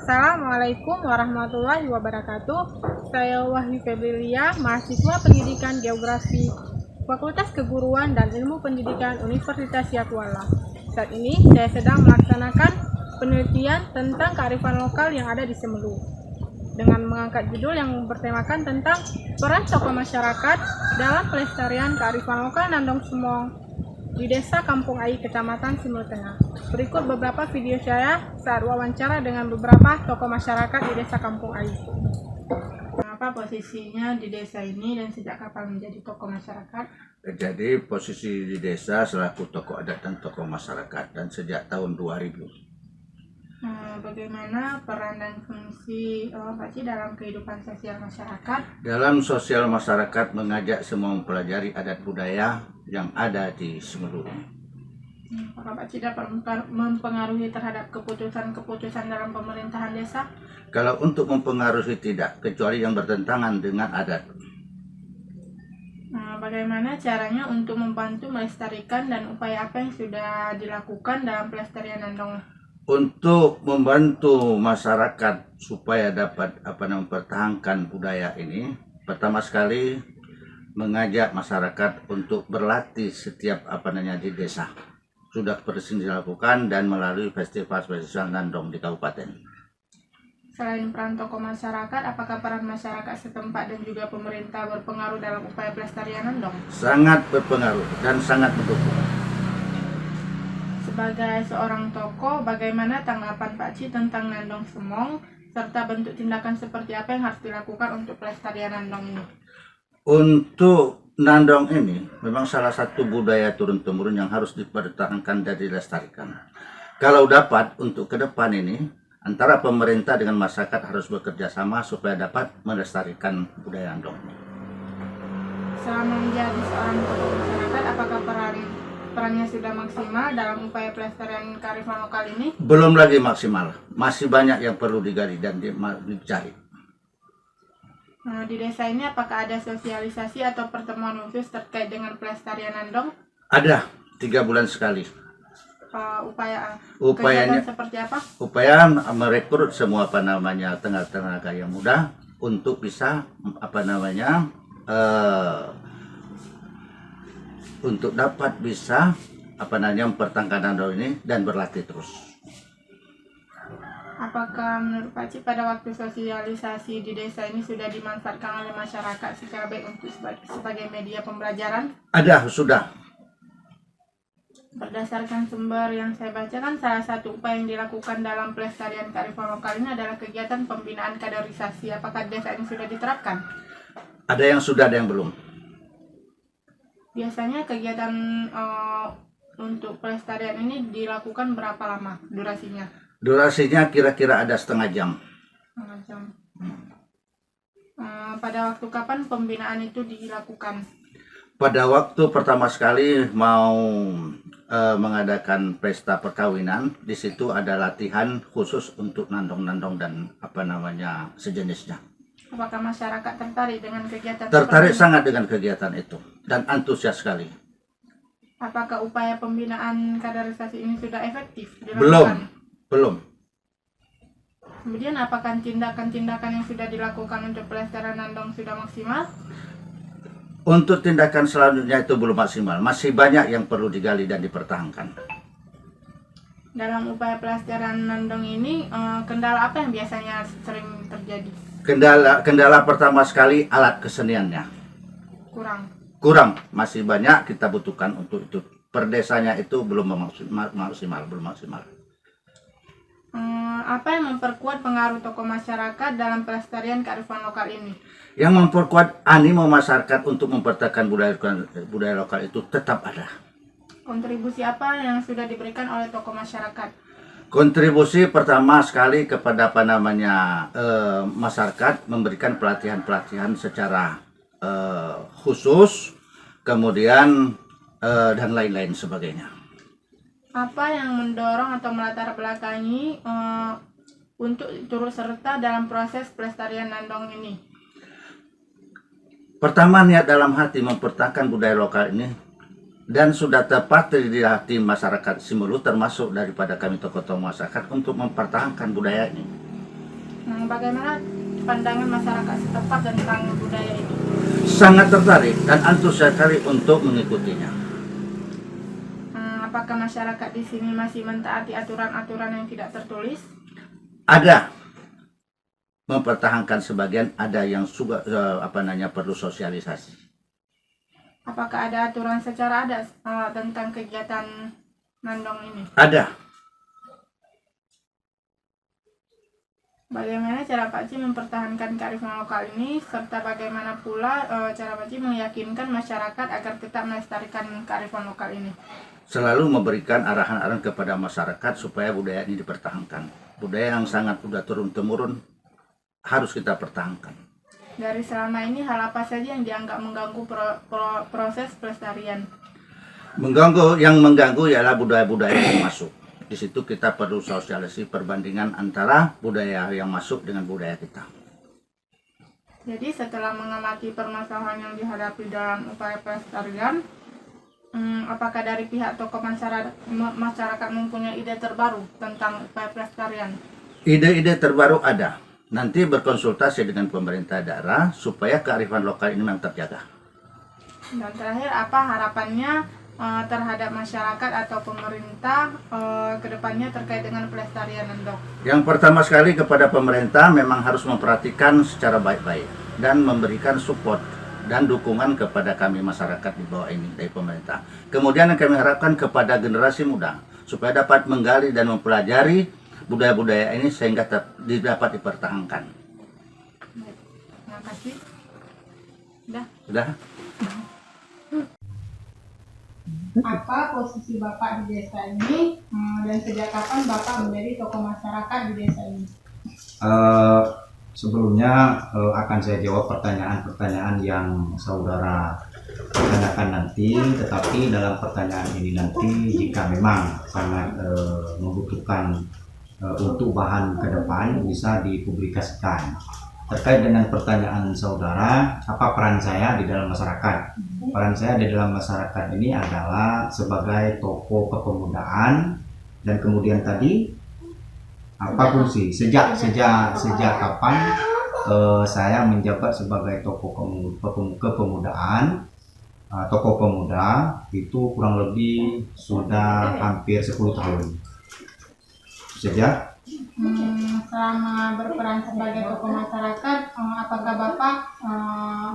Assalamualaikum warahmatullahi wabarakatuh. Saya Wahyu Febrilia, mahasiswa Pendidikan Geografi Fakultas Keguruan dan Ilmu Pendidikan Universitas Yatwala. Saat ini saya sedang melaksanakan penelitian tentang kearifan lokal yang ada di Semelu dengan mengangkat judul yang bertemakan tentang peran tokoh masyarakat dalam pelestarian kearifan lokal Nandong Sumong di Desa Kampung Ai, Kecamatan Semelu Tengah. Berikut beberapa video saya saat wawancara dengan beberapa tokoh masyarakat di Desa Kampung Ai. Apa posisinya di desa ini dan sejak kapan menjadi tokoh masyarakat? Jadi posisi di desa selaku tokoh adat dan tokoh masyarakat dan sejak tahun 2000. Bagaimana peran dan fungsi Pak Ci dalam kehidupan sosial masyarakat? Dalam sosial masyarakat mengajak semua mempelajari adat budaya yang ada di Semelu. Apakah Pak Ci dapat mempengaruhi terhadap keputusan-keputusan dalam pemerintahan desa? Kalau untuk mempengaruhi tidak, kecuali yang bertentangan dengan adat. Bagaimana caranya untuk membantu melestarikan dan upaya apa yang sudah dilakukan dalam pelestarian Nandong? Untuk membantu masyarakat supaya dapat mempertahankan budaya ini, pertama sekali mengajak masyarakat untuk berlatih setiap di desa. Sudah sering dilakukan dan melalui festival-festival Nandong di kabupaten. Selain peran tokoh masyarakat, apakah peran masyarakat setempat dan juga pemerintah berpengaruh dalam upaya pelestarian Nandong? Sangat berpengaruh dan sangat mendukung. Sebagai seorang tokoh, bagaimana tanggapan Pak Ci tentang Nandong Sumong serta bentuk tindakan seperti apa yang harus dilakukan untuk pelestarian Nandong ini? Untuk Nandong ini memang salah satu budaya turun-temurun yang harus dipertahankan dan dilestarikan. Kalau dapat untuk ke depan ini, antara pemerintah dengan masyarakat harus bekerja sama supaya dapat melestarikan budaya Nandong. Selama menjadi seorang tokoh masyarakat, apakah perannya sudah maksimal dalam upaya pelestarian kearifan lokal ini? Belum lagi maksimal, masih banyak yang perlu digali dan dicari. Di desa ini apakah ada sosialisasi atau pertemuan khusus terkait dengan pelestarian Nandong? Ada, 3 bulan sekali. Upayanya seperti apa? Upaya merekrut semua tenaga yang muda untuk bisa untuk dapat bisa mempertahankan Nandong ini dan berlatih terus. Apakah menurut Pak Ci pada waktu sosialisasi di desa ini sudah dimanfaatkan oleh masyarakat secara baik untuk sebagai media pembelajaran? Ada, sudah. Berdasarkan sumber yang saya bacakan, salah satu upaya yang dilakukan dalam pelestarian kearifan lokal ini adalah kegiatan pembinaan kaderisasi. Apakah desa ini sudah diterapkan? Ada yang sudah, ada yang belum. Biasanya kegiatan untuk pelestarian ini dilakukan berapa lama durasinya? Durasinya kira-kira ada setengah jam. Setengah jam. Pada waktu kapan pembinaan itu dilakukan? Pada waktu pertama sekali mau mengadakan pesta perkawinan, di situ ada latihan khusus untuk Nandong-Nandong dan sejenisnya. Apakah masyarakat tertarik dengan kegiatan? Tertarik sangat dengan kegiatan itu dan antusias sekali. Apakah upaya pembinaan kaderisasi ini sudah efektif dilakukan? Belum. Kemudian apakah tindakan-tindakan yang sudah dilakukan untuk pelestarian Nandong sudah maksimal? Untuk tindakan selanjutnya itu belum maksimal. Masih banyak yang perlu digali dan dipertahankan. Dalam upaya pelestarian Nandong ini, kendala apa yang biasanya sering terjadi? Kendala pertama sekali alat keseniannya. Kurang. Masih banyak kita butuhkan untuk itu. Per desanya itu belum maksimal. Apa yang memperkuat pengaruh tokoh masyarakat dalam pelestarian kearifan lokal ini? Yang memperkuat animo masyarakat untuk mempertahankan budaya lokal itu tetap ada. Kontribusi apa yang sudah diberikan oleh tokoh masyarakat? Kontribusi pertama sekali kepada masyarakat memberikan pelatihan secara khusus, kemudian dan lain-lain sebagainya. Apa yang mendorong atau melatar belakangi untuk turut serta dalam proses pelestarian Nandong ini? Pertama, niat dalam hati mempertahankan budaya lokal ini dan sudah tepat di hati masyarakat Semelu, termasuk daripada kami tokoh-tokoh masyarakat untuk mempertahankan budaya ini. Bagaimana pandangan masyarakat setempat tentang budaya ini? Sangat tertarik dan antusias sekali untuk mengikutinya. Apakah masyarakat di sini masih mentaati aturan-aturan yang tidak tertulis? Ada mempertahankan sebagian, ada yang juga perlu sosialisasi. Apakah ada aturan secara adat tentang kegiatan nandong ini? Ada. Bagaimana cara Pak Ci mempertahankan kearifan lokal ini, serta bagaimana pula cara Pak Ci meyakinkan masyarakat agar tetap melestarikan kearifan lokal ini? Selalu memberikan arahan-arahan kepada masyarakat supaya budaya ini dipertahankan. Budaya yang sangat sudah turun-temurun harus kita pertahankan. Dari selama ini hal apa saja yang dianggap mengganggu proses pelestarian? Yang mengganggu ialah budaya-budaya yang masuk. Di situ kita perlu sosialisasi perbandingan antara budaya yang masuk dengan budaya kita. Jadi setelah mengamati permasalahan yang dihadapi dalam upaya pelestarian, apakah dari pihak tokoh masyarakat mempunyai ide terbaru tentang upaya pelestarian? Ide-ide terbaru ada. Nanti berkonsultasi dengan pemerintah daerah supaya kearifan lokal ini memang terjaga. Dan terakhir, apa harapannya terhadap masyarakat atau pemerintah ke depannya terkait dengan pelestarian nandong? Yang pertama sekali kepada pemerintah memang harus memperhatikan secara baik-baik dan memberikan support dan dukungan kepada kami masyarakat di bawah ini dari pemerintah. Kemudian yang kami harapkan kepada generasi muda supaya dapat menggali dan mempelajari budaya-budaya ini sehingga dapat dipertahankan. Baik, terima kasih. Sudah? Apa posisi Bapak di desa ini dan sejak kapan Bapak menjadi tokoh masyarakat di desa ini? Sebelumnya akan saya jawab pertanyaan-pertanyaan yang saudara tanyakan nanti, tetapi dalam pertanyaan ini nanti jika memang sangat membutuhkan untuk bahan ke depan bisa dipublikasikan. Terkait dengan pertanyaan saudara, apa peran saya di dalam masyarakat? Peran saya di dalam masyarakat ini adalah sebagai tokoh kepemudaan, dan kemudian tadi apa fungsi? Sejak kapan saya menjabat sebagai tokoh kepemudaan, tokoh pemuda itu kurang lebih sudah hampir 10 tahun. Sejak selama berperan sebagai tokoh masyarakat, apakah Bapak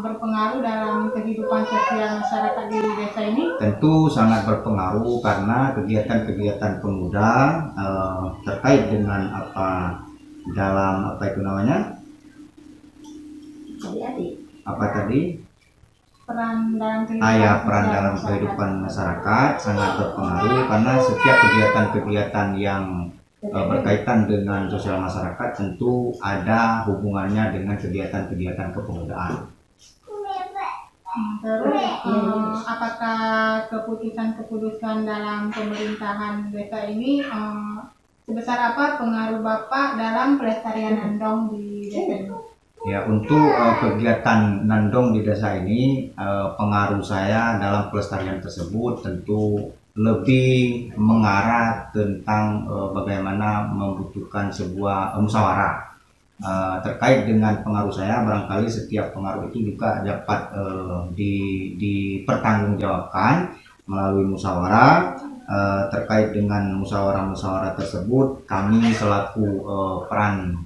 berpengaruh dalam kehidupan sosial masyarakat di desa ini? Tentu sangat berpengaruh karena kegiatan-kegiatan pemuda terkait dengan dalam Peran dalam kehidupan masyarakat sangat berpengaruh karena setiap kegiatan-kegiatan yang berkaitan dengan sosial masyarakat tentu ada hubungannya dengan kegiatan-kegiatan kepemudaan. Terus, apakah keputusan-keputusan dalam pemerintahan desa ini sebesar apa pengaruh Bapak dalam pelestarian nandong di desa ini? Ya, untuk kegiatan nandong di desa ini, pengaruh saya dalam pelestarian tersebut tentu lebih mengarah tentang bagaimana membutuhkan sebuah musyawarah. Terkait dengan pengaruh saya, barangkali setiap pengaruh itu juga dapat dipertanggungjawabkan melalui musyawarah. Terkait dengan musyawarah-musyawarah tersebut, kami selaku peran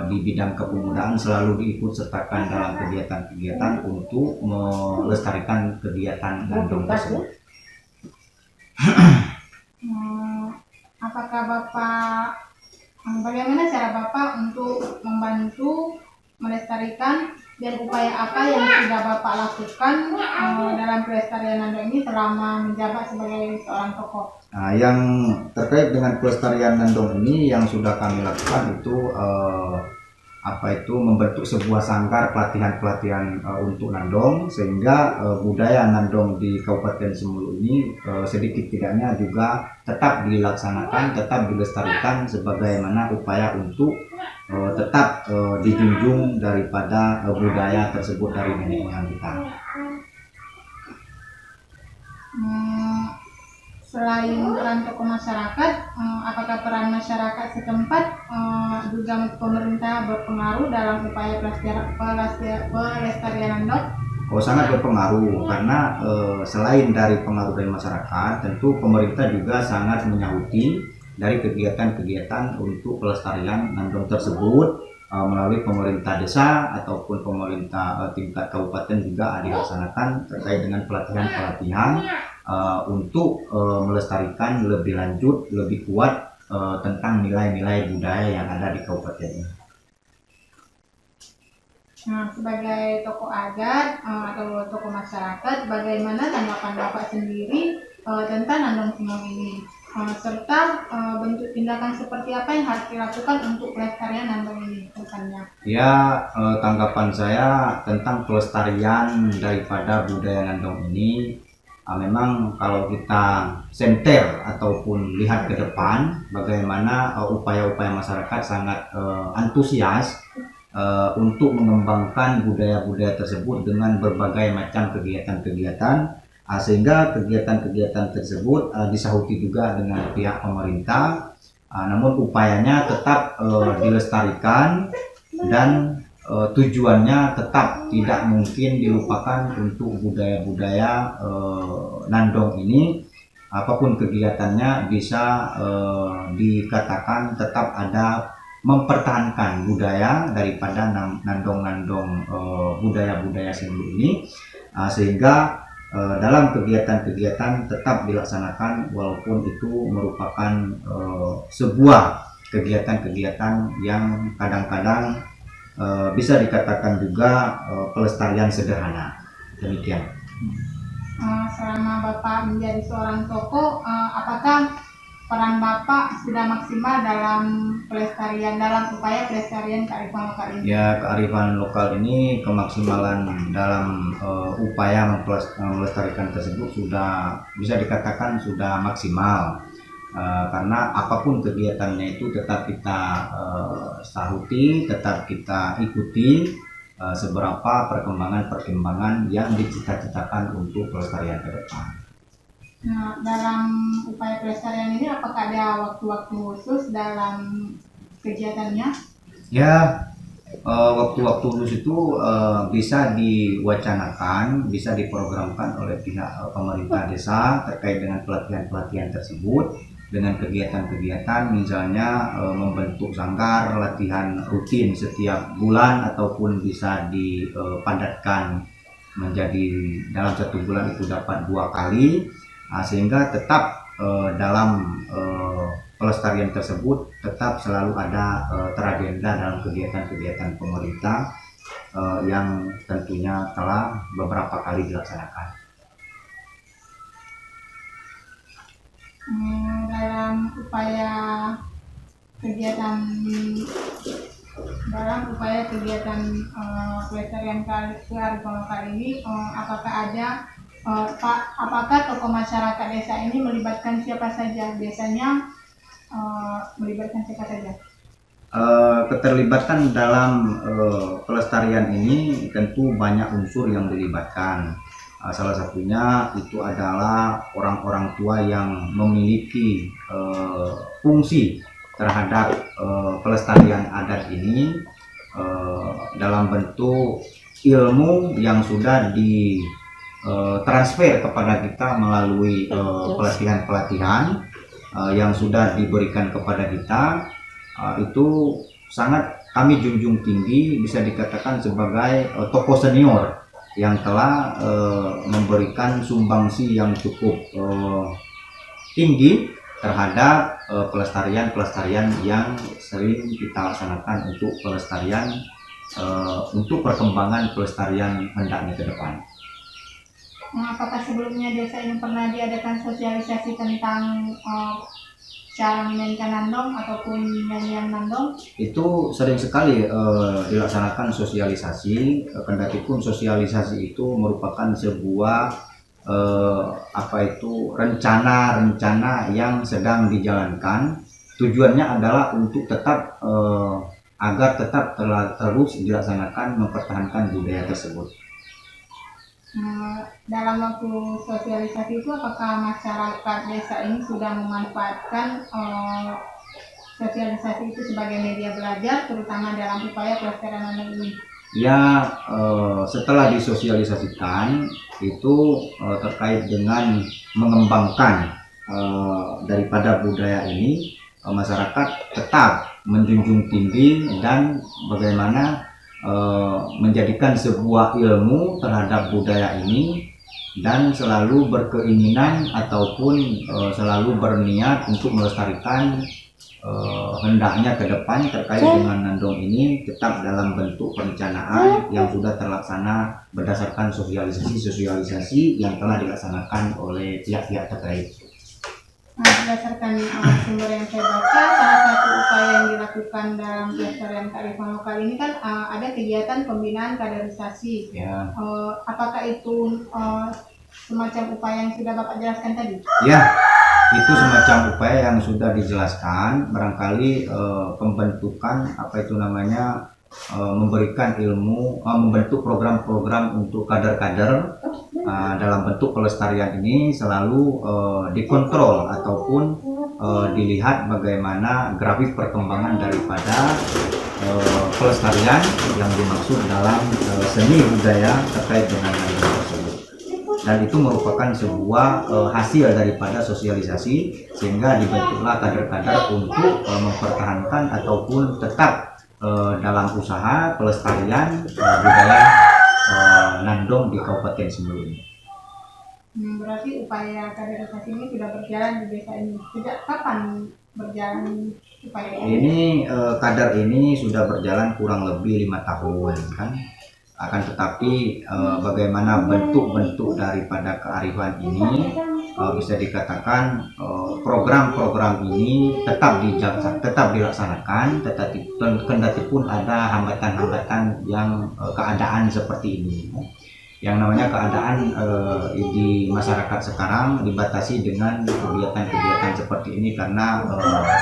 di bidang kepemudaan selalu diikut sertakan dalam kegiatan-kegiatan untuk melestarikan kegiatan nandong tersebut. Bagaimana cara Bapak untuk membantu melestarikan dan upaya apa yang sudah Bapak lakukan dalam pelestarian nandong ini selama menjabat sebagai seorang tokoh? Yang terkait dengan pelestarian nandong ini yang sudah kami lakukan itu membentuk sebuah sanggar pelatihan-pelatihan untuk nandong, sehingga budaya nandong di Kabupaten Sumulu ini sedikit tidaknya juga tetap dilaksanakan, tetap dilestarikan sebagaimana upaya untuk tetap dijunjung daripada budaya tersebut dari nenek moyang kita. Selain peran tokoh masyarakat, apakah peran masyarakat setempat juga pemerintah berpengaruh dalam upaya pelestarian Nandong? Oh, sangat berpengaruh karena selain dari pengaruh dari masyarakat, tentu pemerintah juga sangat menyahuti dari kegiatan-kegiatan untuk pelestarian Nandong tersebut melalui pemerintah desa ataupun pemerintah tingkat kabupaten juga dilaksanakan terkait dengan pelatihan-pelatihan untuk melestarikan lebih lanjut, lebih kuat tentang nilai-nilai budaya yang ada di kabupaten ini. Nah, sebagai tokoh adat atau tokoh masyarakat, bagaimana tanggapan Bapak sendiri tentang Nandong Singong ini? Serta bentuk tindakan seperti apa yang harus dilakukan untuk pelestarian Nandong ini kedepannya? Ya, tanggapan saya tentang pelestarian daripada budaya Nandong ini, memang kalau kita senter ataupun lihat ke depan, bagaimana upaya-upaya masyarakat sangat antusias untuk mengembangkan budaya-budaya tersebut dengan berbagai macam kegiatan-kegiatan, sehingga kegiatan-kegiatan tersebut disahuti juga dengan pihak pemerintah, namun upayanya tetap dilestarikan dan tujuannya tetap tidak mungkin dilupakan untuk budaya-budaya Nandong ini. Apapun kegiatannya bisa dikatakan tetap ada mempertahankan budaya daripada Nandong-Nandong budaya-budaya Senglu ini, sehingga dalam kegiatan-kegiatan tetap dilaksanakan walaupun itu merupakan sebuah kegiatan-kegiatan yang kadang-kadang bisa dikatakan juga pelestarian sederhana. Demikian. Selama Bapak menjadi seorang tokoh, apakah peran Bapak sudah maksimal dalam upaya pelestarian kearifan lokal ini? Ya, kearifan lokal ini kemaksimalan dalam upaya melestarikan tersebut sudah bisa dikatakan sudah maksimal, karena apapun kegiatannya itu tetap kita sahuti, tetap kita ikuti seberapa perkembangan yang dicita-citakan untuk pelestarian ke depan. Nah, dalam upaya pelestarian ini apakah ada waktu-waktu khusus dalam kegiatannya? Ya, waktu-waktu khusus itu bisa diwacanakan, bisa diprogramkan oleh pihak pemerintah desa terkait dengan pelatihan-pelatihan tersebut, dengan kegiatan-kegiatan misalnya membentuk sanggar latihan rutin setiap bulan ataupun bisa dipadatkan menjadi dalam satu bulan itu dapat 2 kali. Sehingga tetap dalam pelestarian tersebut tetap selalu ada teragenda dalam kegiatan-kegiatan pemerintah yang tentunya telah beberapa kali dilaksanakan. Dalam upaya kegiatan pelestarian kearifan lokal ini, apakah tokoh masyarakat desa ini melibatkan siapa saja? Biasanya melibatkan siapa saja? Keterlibatan dalam pelestarian ini tentu banyak unsur yang dilibatkan. Salah satunya itu adalah orang-orang tua yang memiliki fungsi terhadap pelestarian adat ini dalam bentuk ilmu yang sudah transfer kepada kita melalui pelatihan-pelatihan yang sudah diberikan kepada kita, itu sangat kami junjung tinggi, bisa dikatakan sebagai tokoh senior yang telah memberikan sumbangsi yang cukup tinggi terhadap pelestarian yang sering kita laksanakan untuk pelestarian untuk perkembangan pelestarian hendaknya ke depan. Apakah sebelumnya desa ini pernah diadakan sosialisasi tentang cara memainkan Nandong ataupun nyanyian Nandong? Itu sering sekali dilaksanakan sosialisasi, kendati pun sosialisasi itu merupakan sebuah rencana yang sedang dijalankan. Tujuannya adalah untuk tetap agar tetap terus dilaksanakan mempertahankan budaya tersebut. Dalam waktu sosialisasi itu apakah masyarakat desa ini sudah memanfaatkan sosialisasi itu sebagai media belajar terutama dalam upaya pelestarian anak ini? Ya, setelah disosialisasikan itu terkait dengan mengembangkan daripada budaya ini, masyarakat tetap menjunjung tinggi dan bagaimana menjadikan sebuah ilmu terhadap budaya ini dan selalu berkeinginan ataupun selalu berniat untuk melestarikan hendaknya ke depan terkait dengan Nandong ini tetap dalam bentuk perencanaan yang sudah terlaksana berdasarkan sosialisasi yang telah dilaksanakan oleh pihak-pihak terkait. Berdasarkan sumber yang saya baca, salah satu upaya yang dilakukan dalam pelestarian kearifan lokal ini kan ada kegiatan pembinaan kaderisasi. Ya. Apakah itu semacam upaya yang sudah Bapak jelaskan tadi? Ya, itu semacam upaya yang sudah dijelaskan. Barangkali pembentukan memberikan ilmu, membentuk program-program untuk kader-kader dalam bentuk pelestarian ini selalu dikontrol ataupun dilihat bagaimana grafik perkembangan daripada pelestarian yang dimaksud dalam seni budaya terkait dengan Nandong tersebut. Dan itu merupakan sebuah hasil daripada sosialisasi sehingga dibentuklah kader-kader untuk mempertahankan ataupun tetap dalam usaha pelestarian budaya Nandong di Kabupaten Semeru ini. Berarti upaya kaderisasi ini sudah berjalan di desa ini. Sejak kapan berjalan upaya ini? Ini kader ini sudah berjalan kurang lebih 5 tahun kan. Akan tetapi bagaimana bentuk-bentuk daripada kearifan ini bisa dikatakan program-program ini tetap dilaksanakan, tetapi kendati pun ada hambatan-hambatan yang keadaan seperti ini. Yang namanya keadaan di masyarakat sekarang dibatasi dengan kegiatan-kegiatan seperti ini karena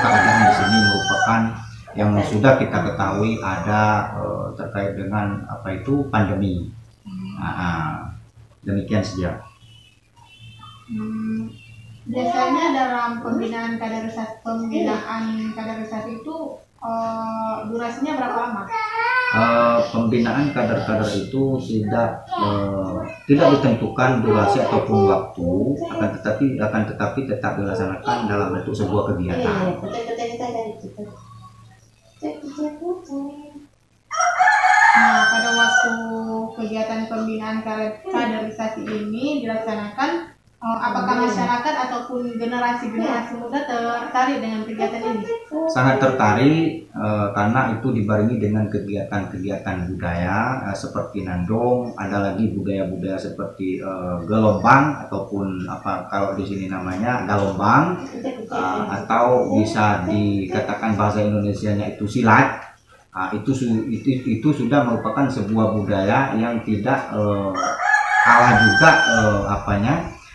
keadaan di sini merupakan yang sudah kita ketahui ada terkait dengan pandemi. Demikian saja. Biasanya dalam pembinaan kaderisasi itu durasinya berapa lama? Pembinaan kader-kader itu tidak ditentukan durasi ataupun waktu, akan tetapi tetap dilaksanakan dalam bentuk sebuah kegiatan. Nah, pada waktu kegiatan pembinaan kaderisasi ini dilaksanakan, apakah masyarakat ataupun generasi muda tertarik dengan kegiatan ini? Sangat tertarik karena itu dibarengi dengan kegiatan-kegiatan budaya seperti Nandong, ada lagi budaya-budaya seperti gelombang ataupun kalau di sini namanya galombang, atau bisa dikatakan bahasa Indonesianya itu silat. Itu sudah merupakan sebuah budaya yang tidak kalah juga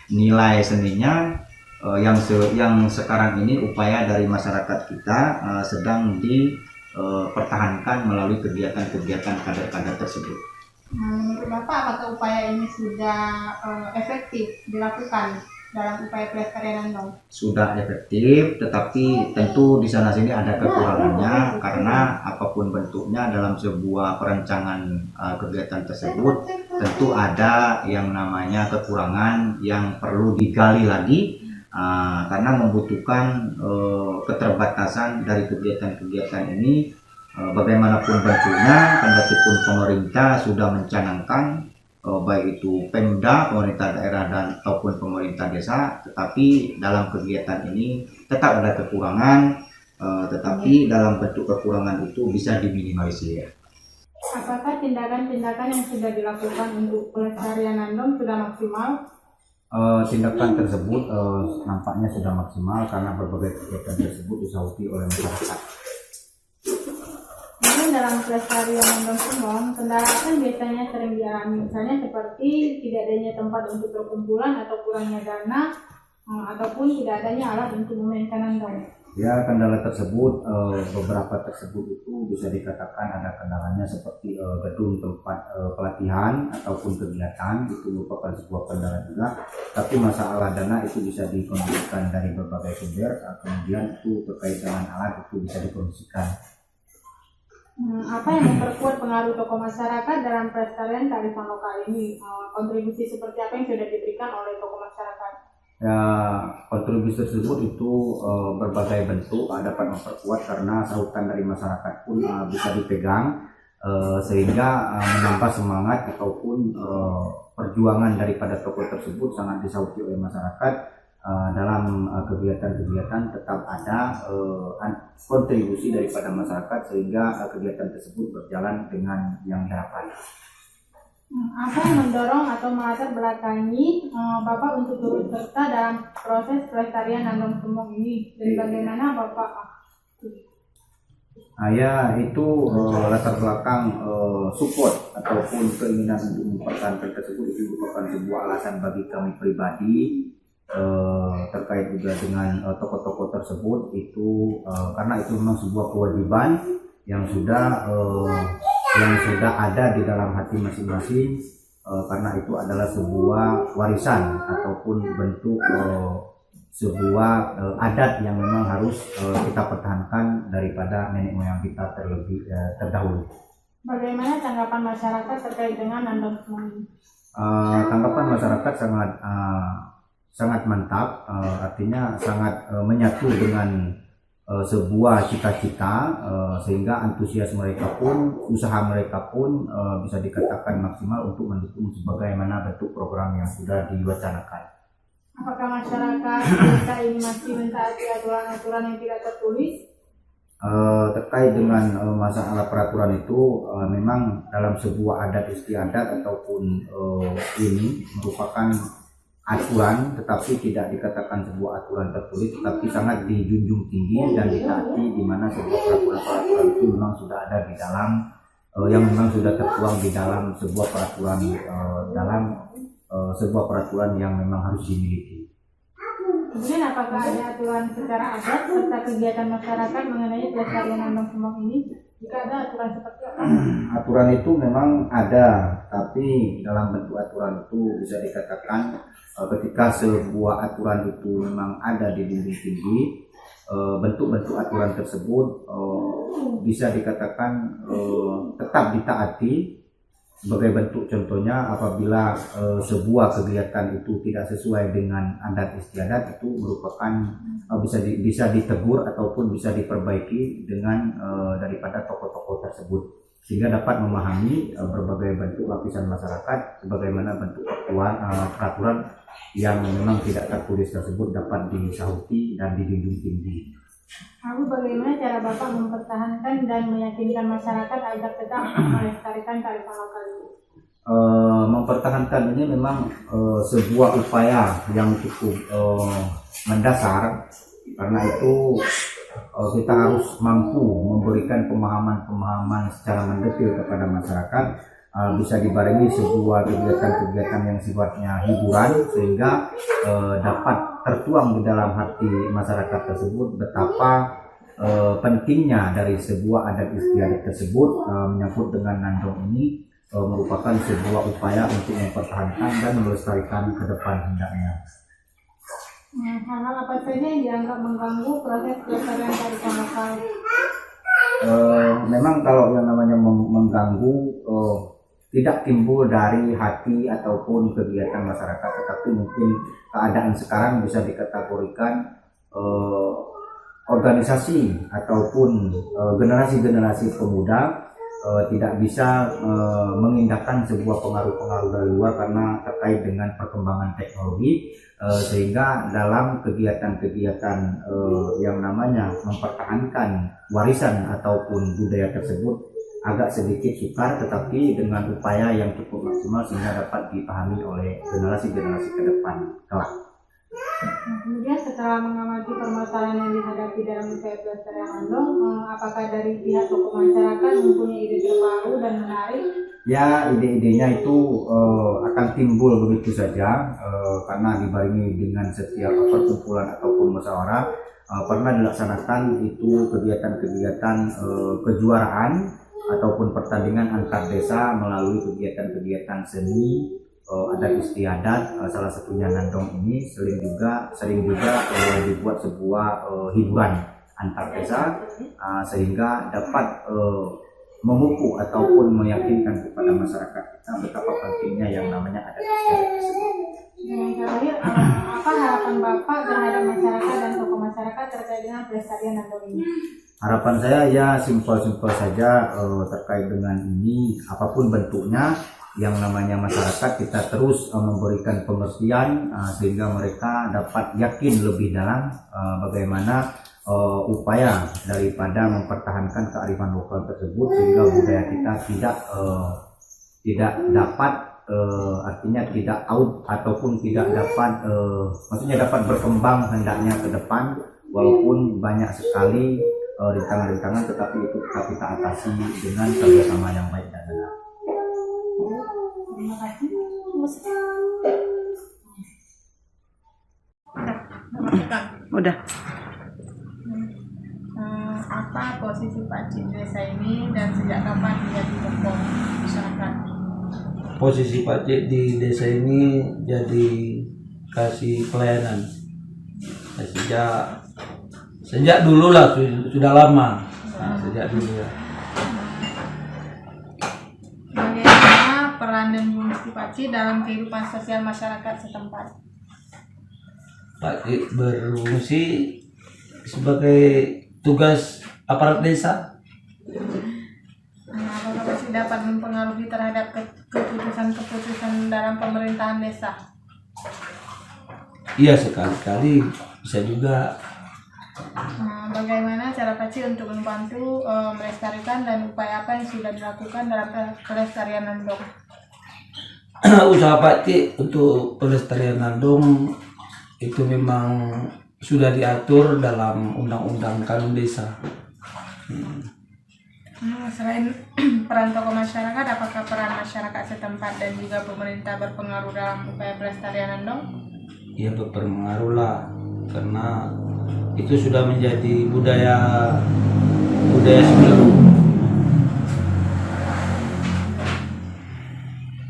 nilai seninya yang sekarang ini upaya dari masyarakat kita sedang dipertahankan melalui kegiatan-kegiatan kader-kader tersebut. Menurut Bapak, apakah upaya ini sudah efektif dilakukan dalam upaya pelestarian Nandong? Sudah efektif, tetapi tentu di sana sini ada kekurangannya karena apapun bentuknya dalam sebuah perencanaan kegiatan tersebut tentu ada yang namanya kekurangan yang perlu digali lagi karena membutuhkan keterbatasan dari kegiatan-kegiatan ini. Bagaimanapun bentuknya, kendati pun pemerintah sudah mencanangkan baik itu Pemda, pemerintah daerah dan ataupun pemerintah desa, tetapi dalam kegiatan ini tetap ada kekurangan, tetapi dalam bentuk kekurangan itu bisa diminimalisir. Apakah tindakan-tindakan yang sudah dilakukan untuk pelestarian Nandong sudah maksimal? Tindakan tersebut nampaknya sudah maksimal karena berbagai kegiatan tersebut disahuti oleh masyarakat. Dalam pelestarian Nandong Sumong, kendala kan biasanya sering dialami, misalnya seperti tidak adanya tempat untuk perkumpulan atau kurangnya dana, ataupun tidak adanya alat untuk memainkan Nandong. Ya, kendala tersebut beberapa tersebut itu bisa dikatakan ada kendalanya seperti gedung tempat pelatihan ataupun kegiatan, itu merupakan sebuah kendala juga. Tapi masalah dana itu bisa dikondisikan dari berbagai sumber, kemudian itu terkait dengan alat itu bisa dikondisikan. Apa yang memperkuat pengaruh tokoh masyarakat dalam pelestarian kearifan lokal ini? Kontribusi seperti apa yang sudah diberikan oleh tokoh masyarakat? Ya, kontribusi tersebut itu berbagai bentuk dapat memperkuat karena sahutan dari masyarakat pun bisa dipegang sehingga menambah semangat ataupun perjuangan daripada tokoh tersebut sangat disauti oleh masyarakat dalam kegiatan-kegiatan. Tetap ada kontribusi daripada masyarakat sehingga kegiatan tersebut berjalan dengan yang diharapkan. Apa yang mendorong atau melatar belakangi Bapak untuk turut serta dalam proses pelestarian Nandong Sumong ini, dan bagaimana Bapak? Ya, itu latar belakang support ataupun keinginan untuk mempertahankan tersebut itu merupakan sebuah alasan bagi kami pribadi terkait juga dengan tokoh-tokoh tersebut itu karena itu memang sebuah kewajiban yang sudah ada di dalam hati masing-masing karena itu adalah sebuah warisan ataupun bentuk sebuah adat yang memang harus kita pertahankan daripada nenek moyang kita terlebih terdahulu. Bagaimana tanggapan masyarakat terkait dengan Nandong Sumong ini? Tanggapan masyarakat sangat mantap, artinya sangat menyatu dengan sebuah cita-cita sehingga antusias mereka pun, usaha mereka pun bisa dikatakan maksimal untuk mendukung sebagaimana bentuk program yang sudah diwacanakan. Apakah masyarakat desa ini masih mentaati aturan-aturan yang tidak tertulis? Terkait dengan masalah peraturan itu memang dalam sebuah adat istiadat ataupun ini merupakan aturan, tetapi tidak dikatakan sebuah aturan tertulis, tetapi sangat dijunjung tinggi dan ditaati, di mana sebuah peraturan itu memang sudah ada di dalam yang memang sudah tertuang di dalam sebuah peraturan yang memang harus dimiliki. Kemudian apakah ada aturan secara adat serta kegiatan masyarakat mengenai pelestarian Nandong Sumong ini? Jika ada aturan seperti apa? Aturan itu memang ada, tapi dalam bentuk aturan itu bisa dikatakan ketika sebuah aturan itu memang ada di dinding tinggi, bentuk-bentuk aturan tersebut bisa dikatakan tetap ditaati. Sebagai bentuk contohnya, apabila sebuah kegiatan itu tidak sesuai dengan adat istiadat, itu merupakan bisa ditegur ataupun bisa diperbaiki dengan daripada tokoh-tokoh tersebut, sehingga dapat memahami berbagai bentuk lapisan masyarakat sebagaimana bentuk peraturan yang memang tidak tertulis tersebut dapat disahuti dan dijunjung tinggi. Lalu bagaimana cara Bapak mempertahankan dan meyakinkan masyarakat agar tetap melestarikan kearifan lokal ini? Mempertahankan ini memang sebuah upaya yang cukup mendasar, karena itu kita harus mampu memberikan pemahaman secara mendetil kepada masyarakat, bisa dibarengi sebuah kegiatan-kegiatan yang sifatnya hiburan sehingga dapat tertuang di dalam hati masyarakat tersebut betapa pentingnya dari sebuah adat istiadat tersebut. Menyangkut dengan Nandong ini merupakan sebuah upaya untuk mempertahankan dan melestarikan ke depan hendaknya. Hal-hal apa saja yang dianggap mengganggu proses pelestarian kearifan lokal? Memang kalau yang namanya mengganggu tidak timbul dari hati ataupun kegiatan masyarakat, tetapi mungkin keadaan sekarang bisa dikategorikan organisasi ataupun generasi-generasi pemuda tidak bisa mengindahkan sebuah pengaruh-pengaruh dari luar karena terkait dengan perkembangan teknologi, sehingga dalam kegiatan-kegiatan yang namanya mempertahankan warisan ataupun budaya tersebut agak sedikit sukar, tetapi dengan upaya yang cukup maksimal sehingga dapat dipahami oleh generasi-generasi ke depan kelak. Kemudian setelah mengamati permasalahan yang dihadapi dalam upaya pelestarian Nandong, apakah dari pihak tokoh masyarakat mempunyai ide terbaru dan menarik? Ya, ide-idenya itu akan timbul begitu saja karena dibarengi dengan setiap perkumpulan ataupun musyawarah pernah dilaksanakan itu kegiatan-kegiatan kejuaraan ataupun pertandingan antar desa melalui kegiatan-kegiatan seni, adat istiadat, salah satunya nandong ini sering juga dibuat sebuah hiburan antar desa, sehingga dapat memupuk ataupun meyakinkan kepada masyarakat kita betapa pentingnya yang namanya adat istiadat tersebut. Yang terakhir, apa harapan Bapak terhadap masyarakat dan tokoh masyarakat terkait dengan pelestarian nandong ini? Harapan saya ya simpel-simpel saja terkait dengan ini, apapun bentuknya, yang namanya masyarakat kita terus memberikan pengertian sehingga mereka dapat yakin lebih dalam bagaimana upaya daripada mempertahankan kearifan lokal tersebut, sehingga budaya kita tidak dapat artinya tidak out ataupun tidak dapat maksudnya dapat berkembang hendaknya ke depan, walaupun banyak sekali rintangan-rintangan, tetapi itu kita atasi dengan kerjasama yang baik dan benar. Terima kasih. Udah. Apa posisi Pak Cik di desa ini dan sejak kapan menjadi tokoh masyarakat? Posisi Pak Cik di desa ini jadi kasih pelayanan. Sejak dulu lah, sudah lama. Sejak dulu ya. Bagaimana peran dan fungsi Pak Cik dalam kehidupan sosial masyarakat setempat? Pak Cik berfungsi sebagai tugas aparat desa. Apakah Pak Cik dapat mempengaruhi terhadap keputusan-keputusan dalam pemerintahan desa? Iya, sekali-kali bisa juga. Bagaimana cara Pak Cik untuk membantu melestarikan dan upaya apa yang sudah dilakukan dalam pelestarian nandong? Usaha Pak Cik untuk pelestarian nandong itu memang sudah diatur dalam undang-undang kanun desa. Selain peran tokoh masyarakat, apakah peran masyarakat setempat dan juga pemerintah berpengaruh dalam upaya pelestarian nandong? Ya, berpengaruh lah, karena itu sudah menjadi budaya Semeru.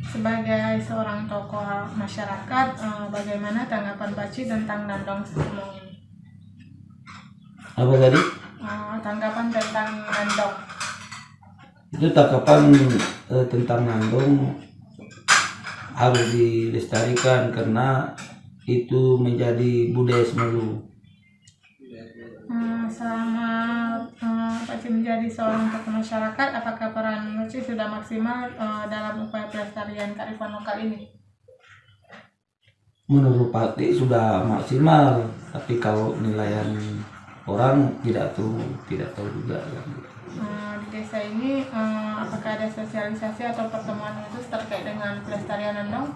Sebagai seorang tokoh masyarakat, bagaimana tanggapan Pak Cik tentang nandong Sumong ini? Apa tadi? Tanggapan tentang nandong. Itu tanggapan tentang nandong harus dilestarikan karena itu menjadi budaya Semeru. Selama Pak Cik menjadi seorang tokoh masyarakat, apakah peran Pak Cik sudah maksimal dalam upaya pelestarian kearifan lokal ini? Menurut Pak Cik sudah maksimal, tapi kalau penilaian orang tidak tahu juga. Di desa ini, apakah ada sosialisasi atau pertemuan khusus terkait dengan pelestarian nandong?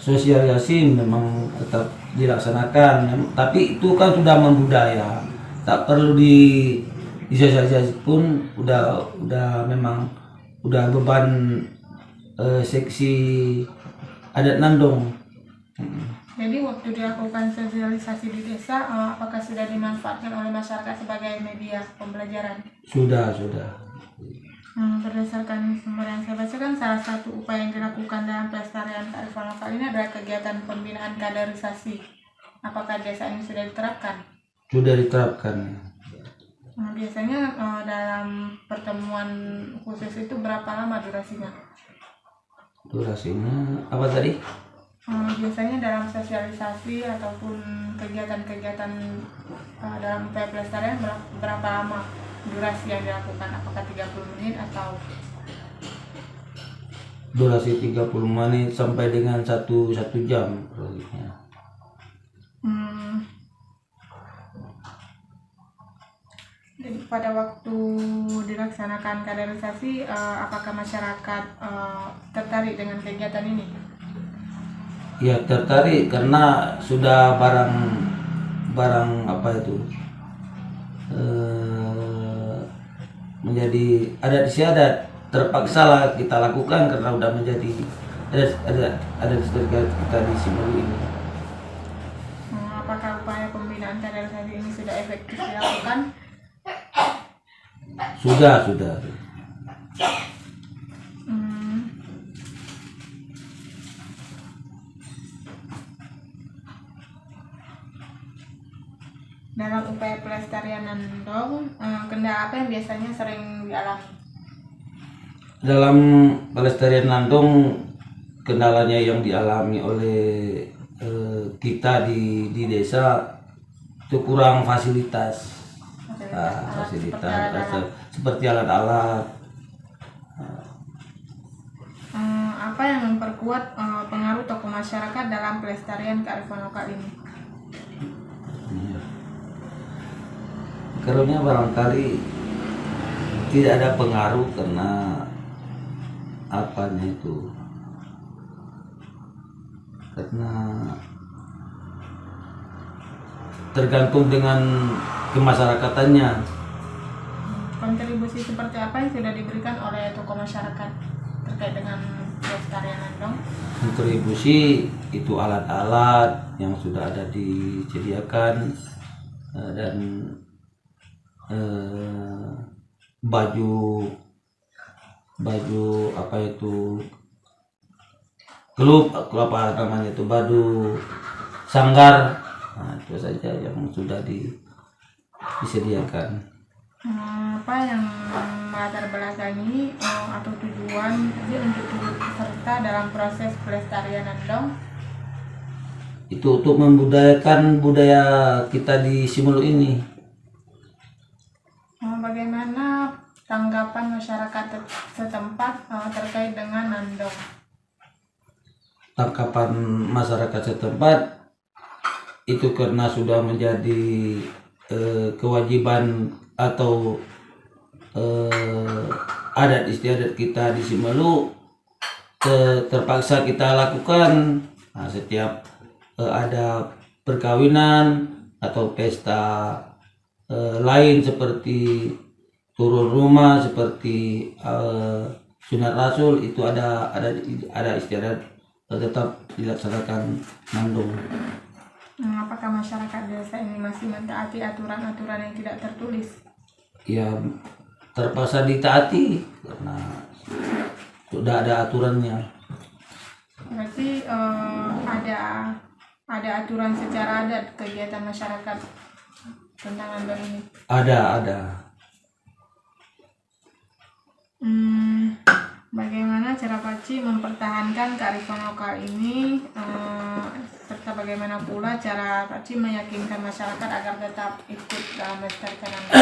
Sosialisasi memang tetap dilaksanakan, tapi itu kan sudah membudaya, tak perlu disosialisasi pun udah memang udah beban seksi adat nandong. Jadi waktu dilakukan sosialisasi di desa, apakah sudah dimanfaatkan oleh masyarakat sebagai media pembelajaran? Sudah. Berdasarkan sumber yang saya baca kan salah satu upaya yang dilakukan dalam pelestarian kearifan lokal ini adalah kegiatan pembinaan kaderisasi. Apakah desa ini sudah diterapkan? Sudah diterapkan. Biasanya dalam pertemuan khusus itu berapa lama durasinya? Durasinya apa tadi? Biasanya dalam sosialisasi ataupun kegiatan-kegiatan dalam upaya pelestarian berapa lama durasi yang dilakukan? Apakah 30 menit atau? Durasi 30 menit sampai dengan 1 jam. Jadi pada waktu dilaksanakan kaderisasi, apakah masyarakat tertarik dengan kegiatan ini? Ya, tertarik karena sudah barang apa itu menjadi adat istiadat, terpaksa lah kita lakukan karena udah menjadi adat istiadat kita di Semeru ini. Apakah upaya pembinaan kaderisasi efektif dilakukan? Sudah. Hmm, dalam upaya pelestarian Nandong, kendala apa yang biasanya sering dialami? Dalam pelestarian Nandong, kendalanya yang dialami oleh kita di desa itu kurang fasilitas. Fasilitas seperti alat-alat. Apa yang memperkuat pengaruh tokoh masyarakat dalam pelestarian kearifan lokal ini? Iya. Karena barangkali tidak ada pengaruh karena apanya itu, karena tergantung dengan kemasyarakatannya. Kontribusi seperti apa yang sudah diberikan oleh tokoh masyarakat terkait dengan pelestarian Nandong? Kontribusi itu alat-alat yang sudah ada disediakan, dan baju apa itu, klub apa namanya itu, baju sanggar, nah, itu saja yang sudah disediakan. Apa yang melatar belakangi atau tujuan jadi untuk turut serta dalam proses pelestarian Nandong? Itu untuk membudayakan budaya kita di Simelu ini. Bagaimana tanggapan masyarakat setempat terkait dengan Nandong? Tangkapan masyarakat setempat itu karena sudah menjadi kewajiban atau adat istiadat kita di Simelu, terpaksa kita lakukan. Nah, setiap ada perkawinan atau pesta lain seperti turun rumah, seperti sunat rasul, itu ada istiadat tetap dilaksanakan Nandong. Apakah masyarakat desa ini masih mentaati aturan-aturan yang tidak tertulis? Ya, terpaksa ditaati karena sudah ada aturannya. Berarti ada aturan secara adat kegiatan masyarakat tentang Nandong ini? Ada. Bagaimana cara Paci mempertahankan kearifan lokal ini, serta bagaimana pula cara Paci meyakinkan masyarakat agar tetap ikut dalam melestarikan Nandong?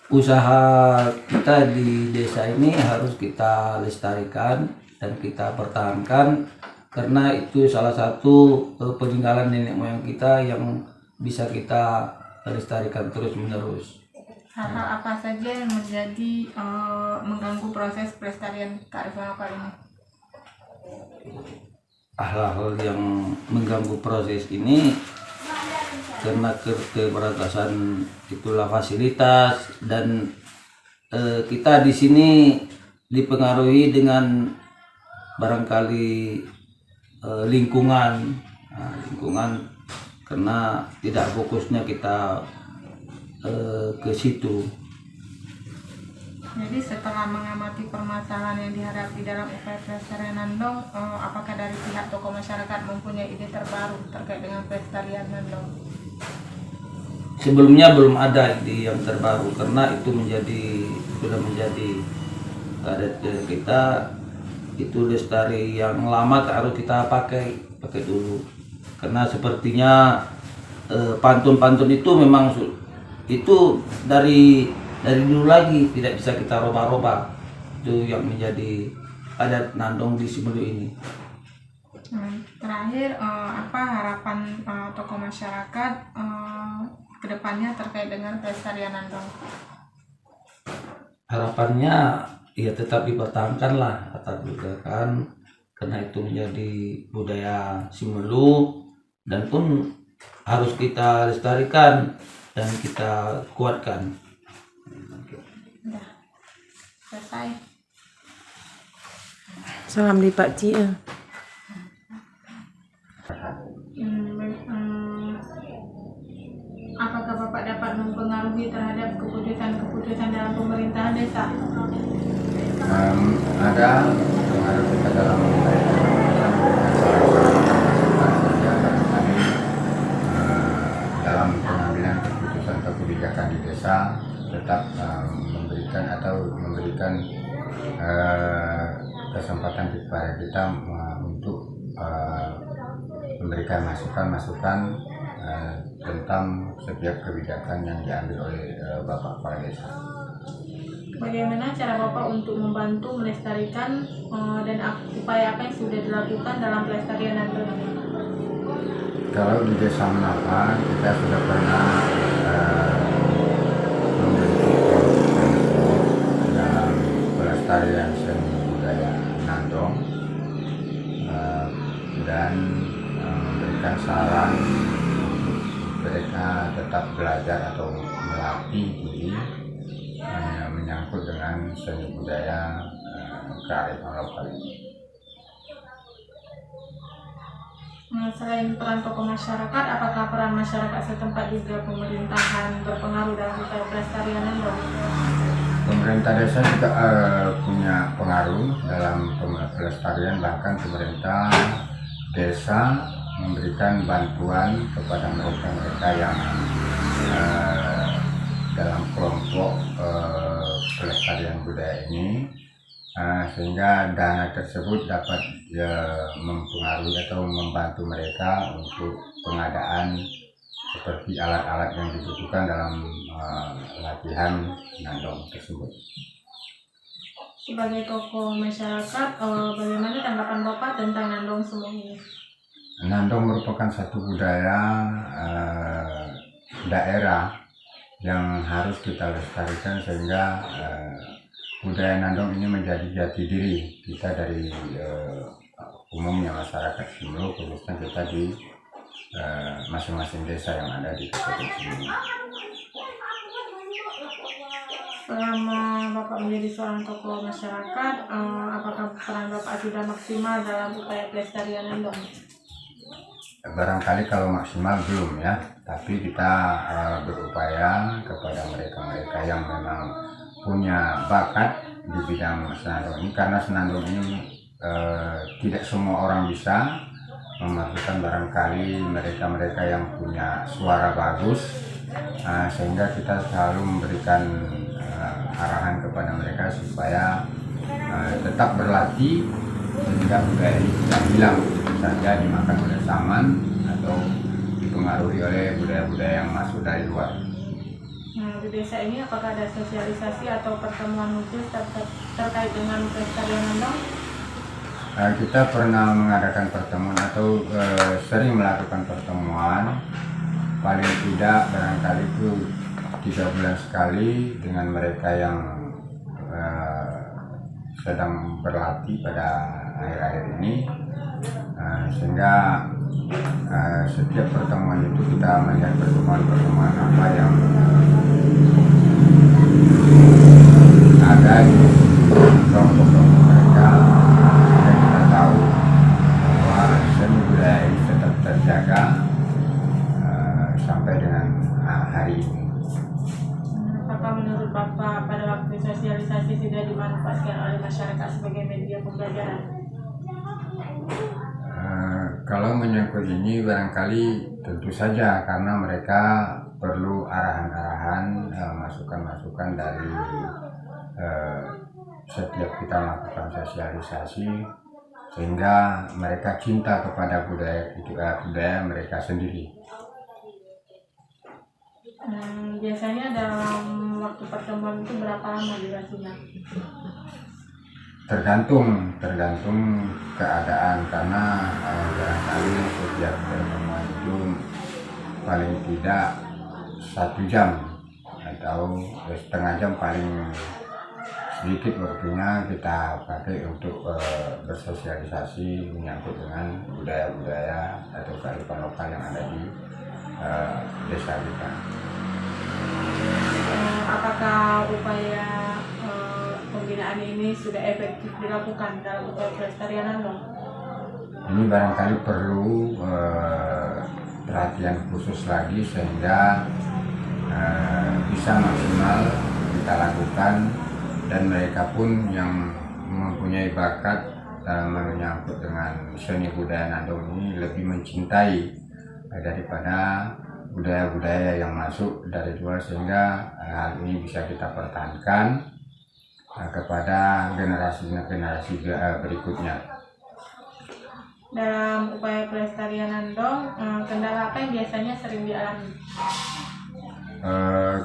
Usaha kita di desa ini harus kita lestarikan dan kita pertahankan, karena itu salah satu peninggalan nenek moyang kita yang bisa kita lestarikan terus menerus. Hal-hal apa saja yang menjadi mengganggu proses pelestarian kearifan lokal ini? Hal-hal yang mengganggu proses ini karena keterbatasan itulah fasilitas, dan kita di sini dipengaruhi dengan barangkali lingkungan karena tidak fokusnya kita ke situ. Jadi setelah mengamati permasalahan yang dihadapi dalam upaya pelestarian Nandong, apakah dari pihak tokoh masyarakat mempunyai ide terbaru terkait dengan pelestarian Nandong? Sebelumnya belum ada ide yang terbaru karena itu sudah menjadi adat kita. Itu lestari yang lama harus kita pakai dulu, karena sepertinya pantun-pantun itu memang itu dari dulu lagi tidak bisa kita robah-robah. Itu yang menjadi adat Nandong di Simelu ini. Terakhir, apa harapan tokoh masyarakat kedepannya terkait dengan pelestarian Nandong? Harapannya ya tetap dipertahankan karena itu menjadi budaya Simelu dan pun harus kita lestarikan dan kita kuatkan. Udah selesai. Salam di Pak Ci. Apakah Bapak dalam pemerintahan desa? Ada pengaruh kita dalam dalam pengambilan keputusan atau kebijakan di desa tetap memberikan kesempatan kepada kita untuk memberikan masukan tentang setiap kebijakan yang diambil oleh Bapak Kepala Desa. Bagaimana cara Bapak untuk membantu melestarikan dan upaya apa yang sudah dilakukan dalam pelestarian Nandong ini? Kalau di Desa Menapa kita sudah pernah dalam pelestarian seni budaya Nandong dan memberikan saran mereka tetap belajar atau melatih diri menyangkut dengan seni budaya kearifan lokal ini. Selain peran tokoh masyarakat, apakah peran masyarakat setempat juga pemerintahan berpengaruh dalam upaya pelestarian Nandong? Pemerintah desa juga punya pengaruh dalam pelestarian, bahkan pemerintah desa memberikan bantuan kepada mereka yang dalam kelompok pelestarian budaya ini, sehingga dana tersebut dapat mempengaruhi atau membantu mereka untuk pengadaan seperti alat-alat yang dibutuhkan dalam latihan Nandong tersebut. Sebagai tokoh masyarakat, bagaimana tanggapan Bapak tentang Nandong semua ini? Nandong merupakan satu budaya daerah yang harus kita lestarikan sehingga budaya Nandong ini menjadi jati diri kita dari umumnya masyarakat Sumelo, khususnya kita di masing-masing desa yang ada di Kabupaten Sumelo. Selama Bapak menjadi seorang tokoh masyarakat, apakah peran Bapak sudah maksimal dalam upaya pelestarian Nandong? Barangkali kalau maksimal belum ya, tapi kita berupaya kepada mereka-mereka yang memang punya bakat di bidang senandung ini, karena senandung ini tidak semua orang bisa, memasukkan barangkali mereka-mereka yang punya suara bagus, sehingga kita selalu memberikan arahan kepada mereka supaya tetap berlatih sehingga budaya ini tidak hilang saja dimakan oleh zaman atau dipengaruhi oleh budaya-budaya yang masuk dari luar. Nah, di desa ini apakah ada sosialisasi atau pertemuan khusus terkait dengan pelestarian Nandong? Kita pernah mengadakan pertemuan atau sering melakukan pertemuan, paling tidak barangkali itu 3 bulan sekali dengan mereka yang sedang berlatih pada akhir-akhir ini, sehingga setiap pertemuan itu kita melihat pertemuan-pertemuan apa yang ada di kelompok-kelompok mereka, dan kita tahu bahwa seni budaya ini tetap terjaga sampai dengan hari ini. Apakah menurut Bapak pada waktu sosialisasi sudah dimanfaatkan oleh masyarakat sebagai media pembelajaran? Kalau menyangkut ini barangkali tentu saja, karena mereka perlu arahan-arahan, masukan-masukan dari setiap kita melakukan sosialisasi, sehingga mereka cinta kepada budaya itu, budaya mereka sendiri. Biasanya dalam waktu pertemuan itu berapa lama durasinya? Tergantung keadaan, karena barangkali setiap pertemuan itu paling tidak 1 jam atau setengah jam paling sedikit waktunya kita pakai untuk bersosialisasi menyangkut dengan budaya-budaya atau kearifan lokal yang ada di desa kita. Apakah upaya pembinaan ini sudah efektif dilakukan dalam upaya pelestarian Nandong? Ini barangkali perlu perhatian khusus lagi sehingga bisa maksimal kita lakukan, dan mereka pun yang mempunyai bakat menyangkut dengan seni budaya Nandong ini lebih mencintai daripada budaya-budaya yang masuk dari luar, sehingga hal ini bisa kita pertahankan kepada generasi-generasi berikutnya. Dalam upaya pelestarian Nandong, kendala apa yang biasanya sering dialami?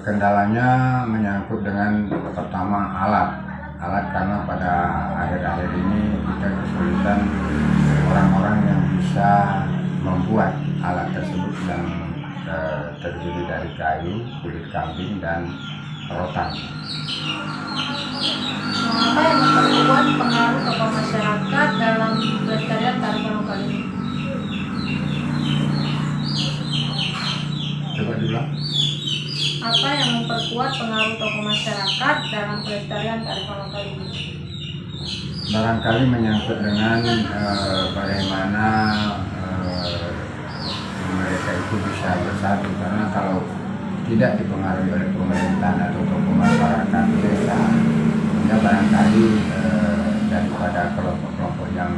Kendalanya menyangkut dengan pertama alat, karena pada akhir-akhir ini kita kesulitan orang-orang yang bisa membuat alat tersebut yang terdiri dari kayu, kulit kambing, dan rotan. Apa yang memperkuat pengaruh tokoh masyarakat dalam pelestarian tari kolosal ini? Coba diulang. Apa yang memperkuat pengaruh tokoh masyarakat dalam pelestarian tari kolosal ini? Barangkali menyangkut dengan bagaimana mereka itu bisa bersatu, karena kalau tidak dipengaruhi oleh pemerintahan atau tokoh masyarakat desa, sehingga barangkali daripada kelompok-kelompok yang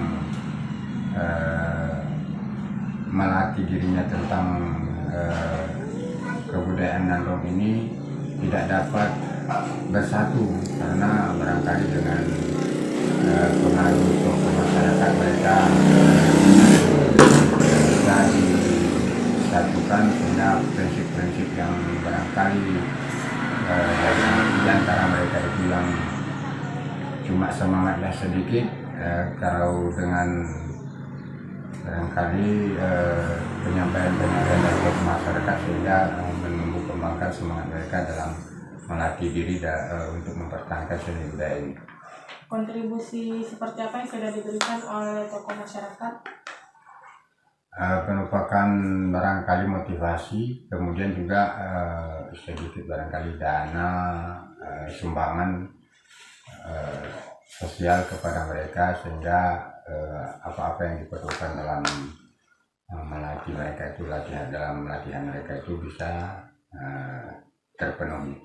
melatih dirinya tentang kebudayaan Nandong ini tidak dapat bersatu, karena barangkali dengan pengaruh tokoh masyarakat mereka bisa disatukan, sehingga prinsip-prinsip yang barangkali di antara mereka itu yang cuma semangatnya sedikit, kalau dengan barangkali penyampaian-penyampaian dari tokoh masyarakat, sehingga menumbuh kembangkan semangat mereka dalam melatih diri untuk mempertahankan seni budaya ini. Kontribusi seperti apa yang sudah diberikan oleh tokoh masyarakat? Merupakan barangkali motivasi, kemudian juga sedikit barangkali dana, sumbangan sosial kepada mereka, sehingga apa-apa yang diperlukan dalam melatih mereka itu, dalam latihan mereka itu bisa terpenuhi.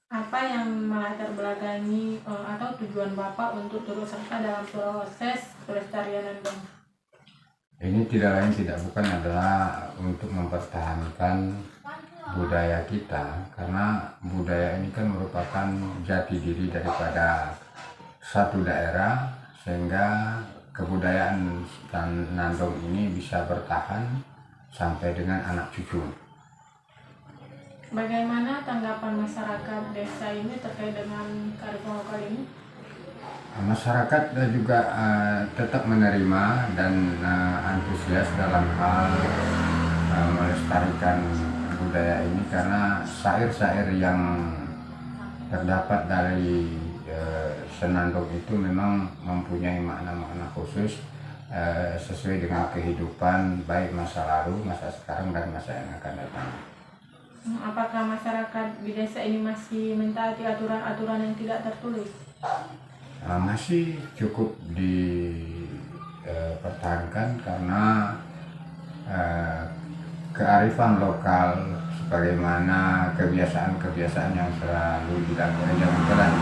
Apa yang melatar belakangi atau tujuan Bapak untuk turut serta dalam proses pelestarian Nandong? Ini tidak lain tidak bukan adalah untuk mempertahankan budaya kita, karena budaya ini kan merupakan jati diri daripada satu daerah, sehingga kebudayaan Nandong ini bisa bertahan sampai dengan anak cucu. Bagaimana tanggapan masyarakat desa ini terkait dengan kearifan lokal ini? Masyarakat juga tetap menerima dan antusias dalam hal melestarikan budaya ini, karena syair-syair yang terdapat dari Senandong itu memang mempunyai makna-makna khusus sesuai dengan kehidupan baik masa lalu, masa sekarang, dan masa yang akan datang. Apakah masyarakat di desa ini masih mentaati aturan-aturan yang tidak tertulis? Masih cukup dipertahankan, karena kearifan lokal sebagaimana kebiasaan-kebiasaan yang selalu dilakukan, yang telah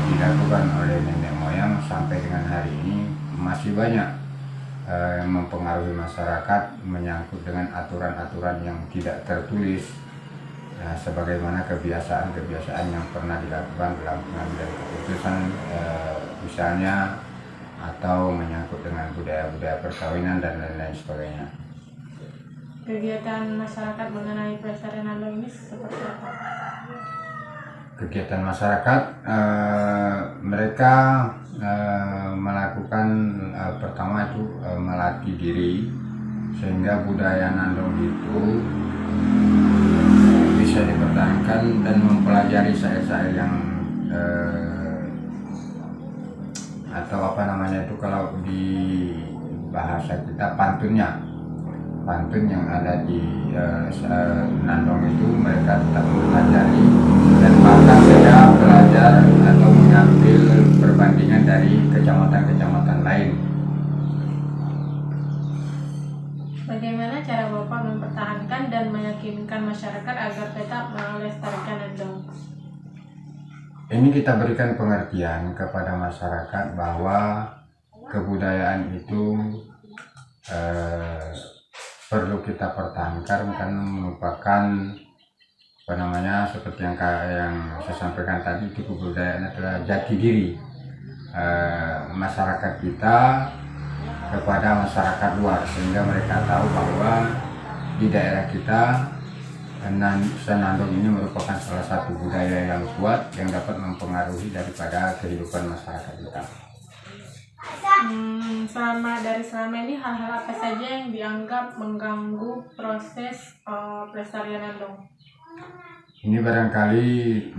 dilakukan oleh nenek moyang sampai dengan hari ini, masih banyak yang mempengaruhi masyarakat menyangkut dengan aturan-aturan yang tidak tertulis, sebagaimana kebiasaan-kebiasaan yang pernah dilakukan dalam pengambilan keputusan, misalnya, atau menyangkut dengan budaya-budaya perkawinan dan lain-lain sebagainya. Kegiatan masyarakat mengenai pelestarian Nandong ini seperti apa? Kegiatan masyarakat, mereka melakukan pertama itu melatih diri, sehingga budaya Nandong itu bisa dipertahankan, dan mempelajari syair-syair yang atau apa namanya itu, kalau di bahasa kita pantun yang ada di Nandong itu mereka tetap mempelajari, dan bahkan saya belajar atau mengambil perbandingan dari kecamatan-kecamatan lain. Bagaimana cara Bapak mempertahankan dan meyakinkan masyarakat agar tetap melestarikan Nandong? Ini kita berikan pengertian kepada masyarakat bahwa kebudayaan itu perlu kita pertahankan karena merupakan seperti yang saya sampaikan tadi, itu kebudayaan adalah jati diri masyarakat kita kepada masyarakat luar, sehingga mereka tahu bahwa di daerah kita Senandung ini merupakan salah satu budaya yang kuat yang dapat mempengaruhi daripada kehidupan masyarakat kita. Selama ini hal-hal apa saja yang dianggap mengganggu proses pelestarian Nandong? Ini barangkali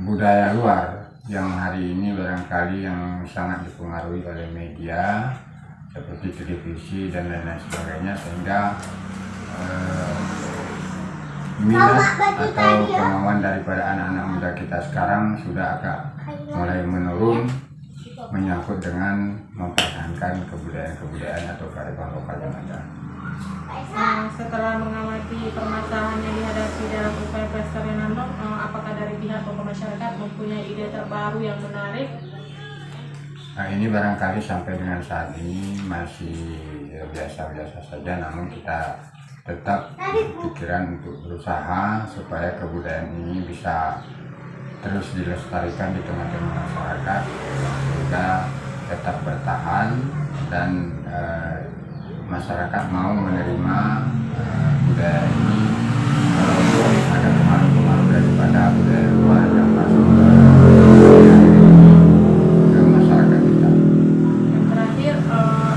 budaya luar yang hari ini barangkali yang sangat dipengaruhi oleh media seperti televisi dan lain-lain sebagainya, sehingga minat atau kemauan daripada anak-anak muda kita sekarang sudah agak mulai menurun menyangkut dengan mempertahankan kebudayaan atau kearifan lokal yang ada. Setelah mengamati permasalahan yang dihadapi dalam upaya pelestarian Nandong, apakah dari pihak tokoh masyarakat mempunyai ide terbaru yang menarik? Nah, ini barangkali sampai dengan saat ini masih biasa-biasa saja, namun kita tetap berpikiran untuk berusaha supaya kebudayaan ini bisa terus dilestarikan di tengah-tengah masyarakat, juga tetap bertahan dan masyarakat mau menerima budaya ini walaupun ada pengaruh-pengaruh daripada budaya luar yang masuk ke masyarakat kita. Yang terakhir,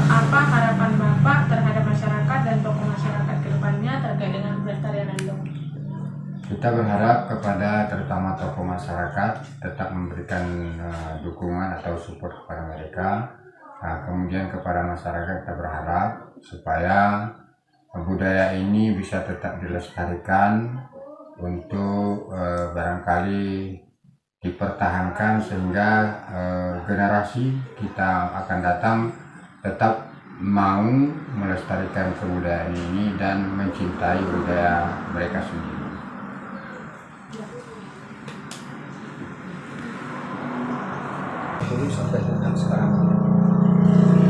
apa harapan Bapak terhadap masyarakat dan tokoh masyarakat ke depannya terkait dengan pelestarian Nandong? Kita berharap kepada terutama tokoh masyarakat tetap memberikan dukungan atau support kepada mereka. Kemudian kepada masyarakat kita berharap supaya budaya ini bisa tetap dilestarikan untuk barangkali dipertahankan sehingga generasi kita akan datang tetap mau melestarikan kebudayaan ini dan mencintai budaya mereka sendiri. Sampai dengan sekarang.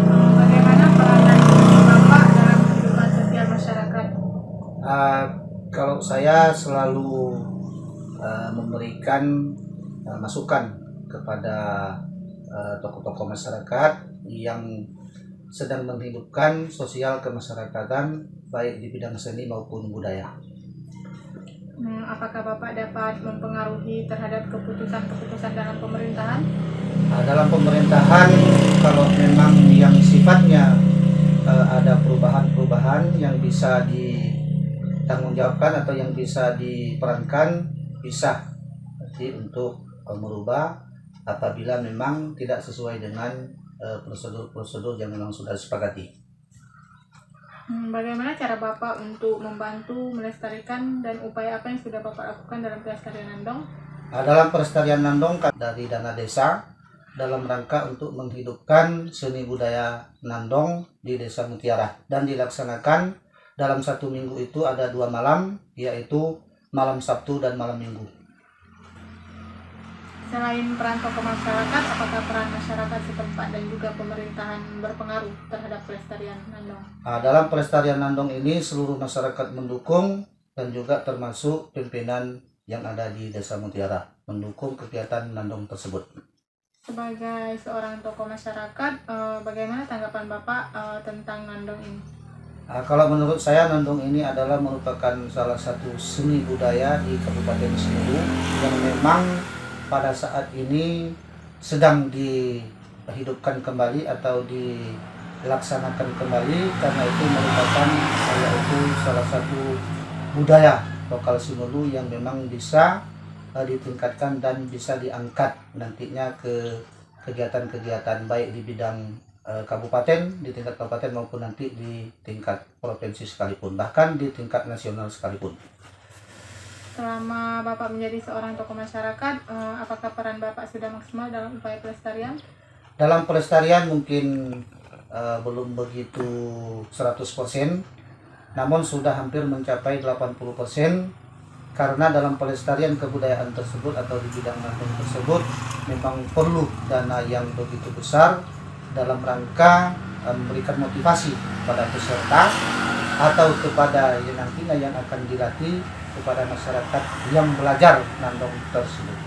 Bagaimana peranan Bapak dalam kehidupan sosial masyarakat? Kalau saya selalu memberikan masukan kepada tokoh-tokoh masyarakat yang sedang menghidupkan sosial kemasyarakatan baik di bidang seni maupun budaya. Apakah Bapak dapat mempengaruhi terhadap keputusan-keputusan dalam pemerintahan? Dalam pemerintahan, kalau memang yang sifatnya ada perubahan-perubahan yang bisa ditanggungjawabkan atau yang bisa diperankan, bisa nanti untuk merubah apabila memang tidak sesuai dengan prosedur-prosedur yang memang sudah disepakati. Bagaimana cara Bapak untuk membantu melestarikan dan upaya apa yang sudah Bapak lakukan dalam pelestarian Nandong? Dalam pelestarian Nandong dari dana desa dalam rangka untuk menghidupkan seni budaya Nandong di Desa Mutiara, dan dilaksanakan dalam 1 minggu itu ada 2 malam, yaitu malam Sabtu dan malam Minggu. Selain peran tokoh masyarakat, apakah peran masyarakat setempat dan juga pemerintahan berpengaruh terhadap pelestarian Nandong? Dalam pelestarian Nandong ini seluruh masyarakat mendukung, dan juga termasuk pimpinan yang ada di Desa Mutiara mendukung kegiatan Nandong tersebut. Sebagai seorang tokoh masyarakat, bagaimana tanggapan Bapak tentang Nandong ini? Kalau menurut saya, Nandong ini adalah merupakan salah satu seni budaya di Kabupaten Semulu yang memang pada saat ini sedang dihidupkan kembali atau dilaksanakan kembali, karena itu merupakan salah satu budaya lokal Semulu yang memang bisa ditingkatkan dan bisa diangkat nantinya ke kegiatan-kegiatan baik di bidang kabupaten, di tingkat kabupaten maupun nanti di tingkat provinsi sekalipun, bahkan di tingkat nasional sekalipun. Selama Bapak menjadi seorang tokoh masyarakat, apakah peran Bapak sudah maksimal dalam upaya pelestarian? Dalam pelestarian mungkin belum begitu 100%, namun sudah hampir mencapai 80%, karena dalam pelestarian kebudayaan tersebut atau di bidang nandong tersebut memang perlu dana yang begitu besar dalam rangka memberikan motivasi kepada peserta atau kepada yang nantinya yang akan dilatih kepada masyarakat yang belajar nandong tersebut.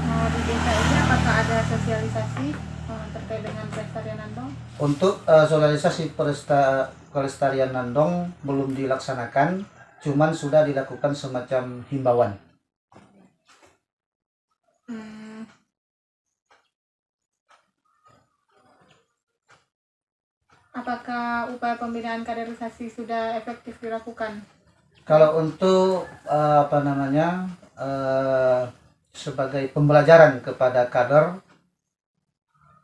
Di desa ini apakah ada sosialisasi terkait dengan pelestarian nandong? Untuk sosialisasi pelestarian nandong belum dilaksanakan, cuman sudah dilakukan semacam himbauan. Apakah upaya pembinaan kaderisasi sudah efektif dilakukan? Kalau untuk sebagai pembelajaran kepada kader,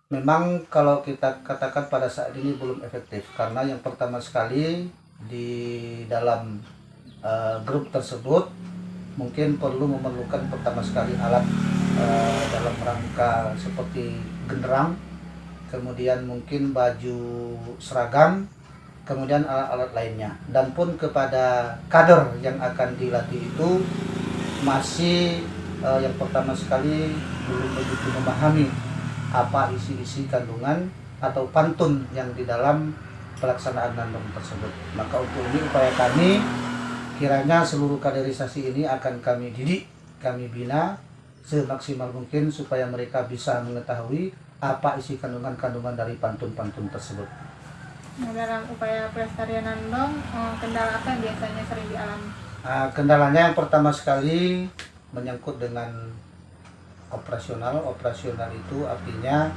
memang kalau kita katakan pada saat ini belum efektif, karena yang pertama sekali di dalam grup tersebut mungkin perlu memerlukan pertama sekali alat dalam rangka seperti genderang, kemudian mungkin baju seragam, kemudian alat-alat lainnya. Dan pun kepada kader yang akan dilatih itu masih yang pertama sekali belum begitu memahami apa isi-isi kandungan atau pantun yang di dalam pelaksanaan nandong tersebut. Maka untuk ini upaya kami, kiranya seluruh kaderisasi ini akan kami didik, kami bina semaksimal mungkin supaya mereka bisa mengetahui apa isi kandungan-kandungan dari pantun-pantun tersebut. Nah, dalam upaya pelestarian nandong, kendala apa yang biasanya sering dialami? Kendalanya yang pertama sekali menyangkut dengan operasional. Operasional itu artinya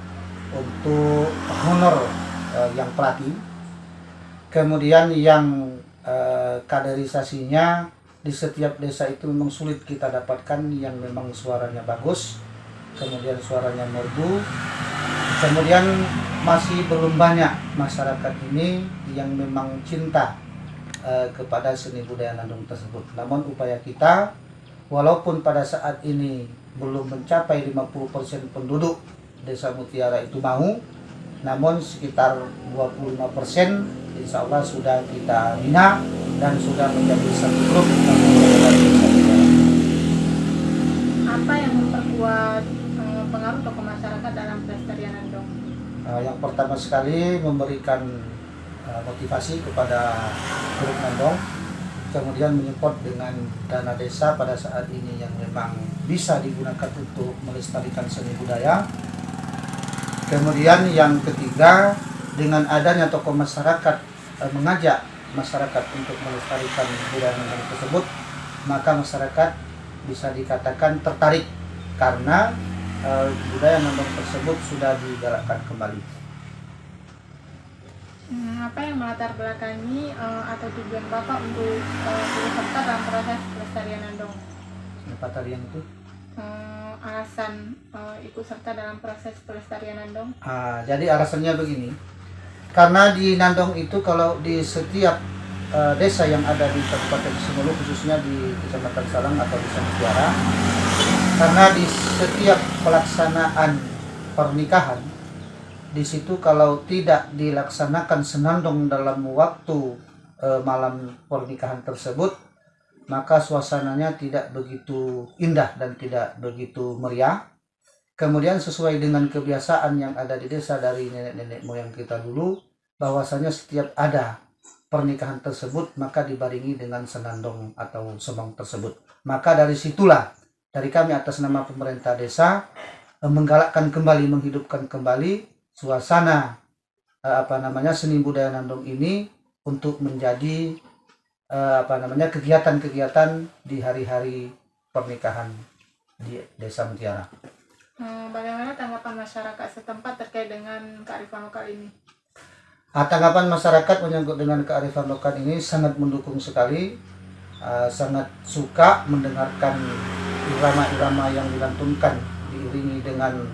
untuk honor yang pelatih, kemudian yang kaderisasinya di setiap desa itu memang sulit kita dapatkan yang memang suaranya bagus, kemudian suaranya merdu, kemudian masih belum banyak masyarakat ini yang memang cinta kepada seni budaya nandong tersebut. Namun upaya kita, walaupun pada saat ini belum mencapai 50% penduduk Desa Mutiara itu mau, namun sekitar 25% insya Allah sudah kita bina dan sudah menjadi satu grup. Apa yang memperkuat pengaruh tokoh masyarakat dalam pelestarian nandong? Yang pertama sekali memberikan motivasi kepada grup nandong, kemudian menyupport dengan dana desa pada saat ini yang memang bisa digunakan untuk melestarikan seni budaya. Kemudian yang ketiga, dengan adanya tokoh masyarakat mengajak masyarakat untuk melestarikan budaya nandong tersebut, maka masyarakat bisa dikatakan tertarik karena budaya nandong tersebut sudah digalakkan kembali. Apa yang melatar belakangi atau tujuan Bapak untuk turut serta dalam proses pelestarian nandong? Apa tadi yang itu? Alasan ikut serta dalam proses pelestarian nandong? Jadi alasannya begini, karena di nandong itu kalau di setiap desa yang ada di Kabupaten Sumelu, khususnya di Kecamatan Salang atau Desa Mutiara, karena di setiap pelaksanaan pernikahan di situ kalau tidak dilaksanakan senandung dalam waktu malam pernikahan tersebut, maka suasananya tidak begitu indah dan tidak begitu meriah. Kemudian sesuai dengan kebiasaan yang ada di desa dari nenek-nenek moyang kita dulu, bahwasanya setiap ada pernikahan tersebut maka dibarengi dengan senandung atau semong tersebut. Maka dari situlah dari kami atas nama pemerintah desa menggalakkan kembali, menghidupkan kembali suasana seni budaya nandong ini untuk menjadi kegiatan-kegiatan di hari-hari pernikahan di Desa Mutiara. Bagaimana tanggapan masyarakat setempat terkait dengan kearifan lokal ini? Tanggapan masyarakat menyangkut dengan kearifan lokal ini sangat mendukung sekali, sangat suka mendengarkan irama-irama yang dilantunkan diiringi dengan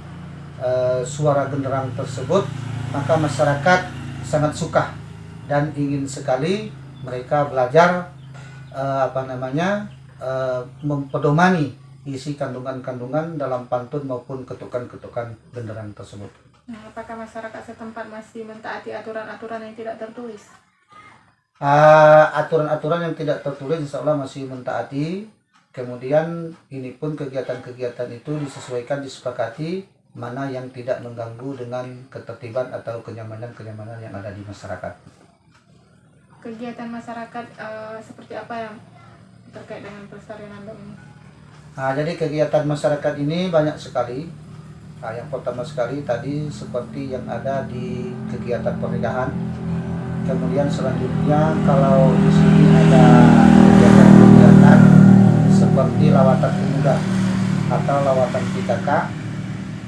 suara genderang tersebut. Maka masyarakat sangat suka dan ingin sekali mereka belajar mempedomani isi kandungan-kandungan dalam pantun maupun ketukan-ketukan genderang tersebut. Apakah masyarakat setempat masih mentaati aturan-aturan yang tidak tertulis? Aturan-aturan yang tidak tertulis insya Allah masih mentaati. Kemudian ini pun kegiatan-kegiatan itu disesuaikan, disepakati mana yang tidak mengganggu dengan ketertiban atau kenyamanan yang ada di masyarakat. Kegiatan masyarakat seperti apa yang terkait dengan pelestarian Nandong ini? Jadi kegiatan masyarakat ini banyak sekali. Yang pertama sekali tadi seperti yang ada di kegiatan pernikahan. Kemudian selanjutnya kalau di sini ada kegiatan-kegiatan seperti lawatan pemuda atau lawatan PKK.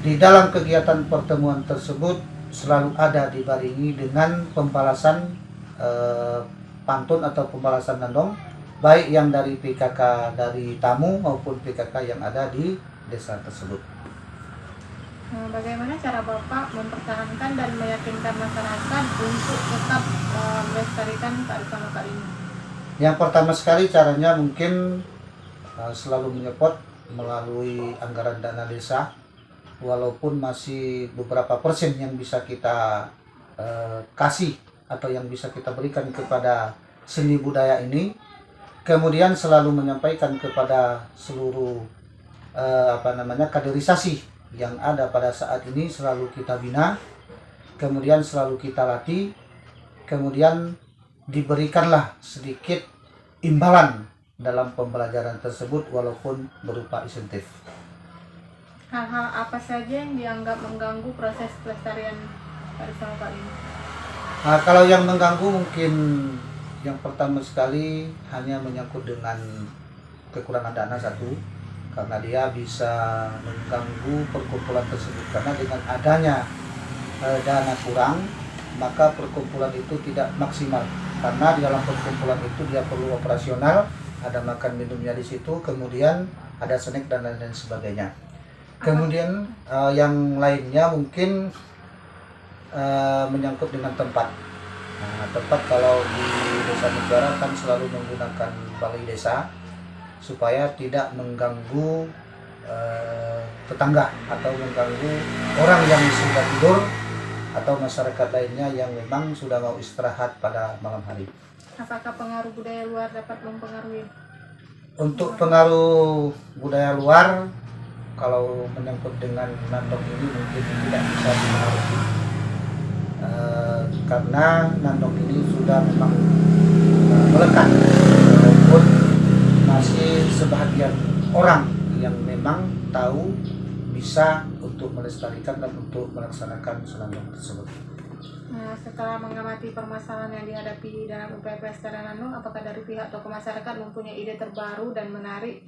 Di dalam kegiatan pertemuan tersebut selalu ada dibarengi dengan pembalasan pantun atau pembalasan nandong, baik yang dari PKK dari tamu maupun PKK yang ada di desa tersebut. Bagaimana cara Bapak mempertahankan dan meyakinkan masyarakat untuk tetap melestarikan kearifan lokal ini? Yang pertama sekali caranya mungkin selalu menyepot melalui anggaran dana desa, walaupun masih beberapa persen yang bisa kita kasih atau yang bisa kita berikan kepada seni budaya ini. Kemudian selalu menyampaikan kepada seluruh kaderisasi yang ada pada saat ini, selalu kita bina, kemudian selalu kita latih, kemudian diberikanlah sedikit imbalan dalam pembelajaran tersebut walaupun berupa insentif. Hal-hal apa saja yang dianggap mengganggu proses pelestarian kearifan lokal ini? Kalau yang mengganggu mungkin yang pertama sekali hanya menyangkut dengan kekurangan dana satu, karena dia bisa mengganggu perkumpulan tersebut, karena dengan adanya dana kurang maka perkumpulan itu tidak maksimal, karena di dalam perkumpulan itu dia perlu operasional, ada makan minumnya di situ, kemudian ada snack dan lain-lain sebagainya. Kemudian yang lainnya mungkin menyangkut dengan tempat. Tempat kalau di desa negara kan selalu menggunakan balai desa supaya tidak mengganggu tetangga atau mengganggu orang yang sudah tidur atau masyarakat lainnya yang memang sudah mau istirahat pada malam hari. Apakah pengaruh budaya luar dapat mempengaruhi? Untuk pengaruh budaya luar, kalau menyangkut dengan nandong ini mungkin tidak bisa dipengaruhi, karena nandong ini sudah memang melekat, walaupun masih sebahagian orang yang memang tahu bisa untuk melestarikan dan untuk melaksanakan senandung tersebut. Setelah mengamati permasalahan yang dihadapi dalam upaya pelestarian nandong, apakah dari pihak tokoh masyarakat mempunyai ide terbaru dan menarik?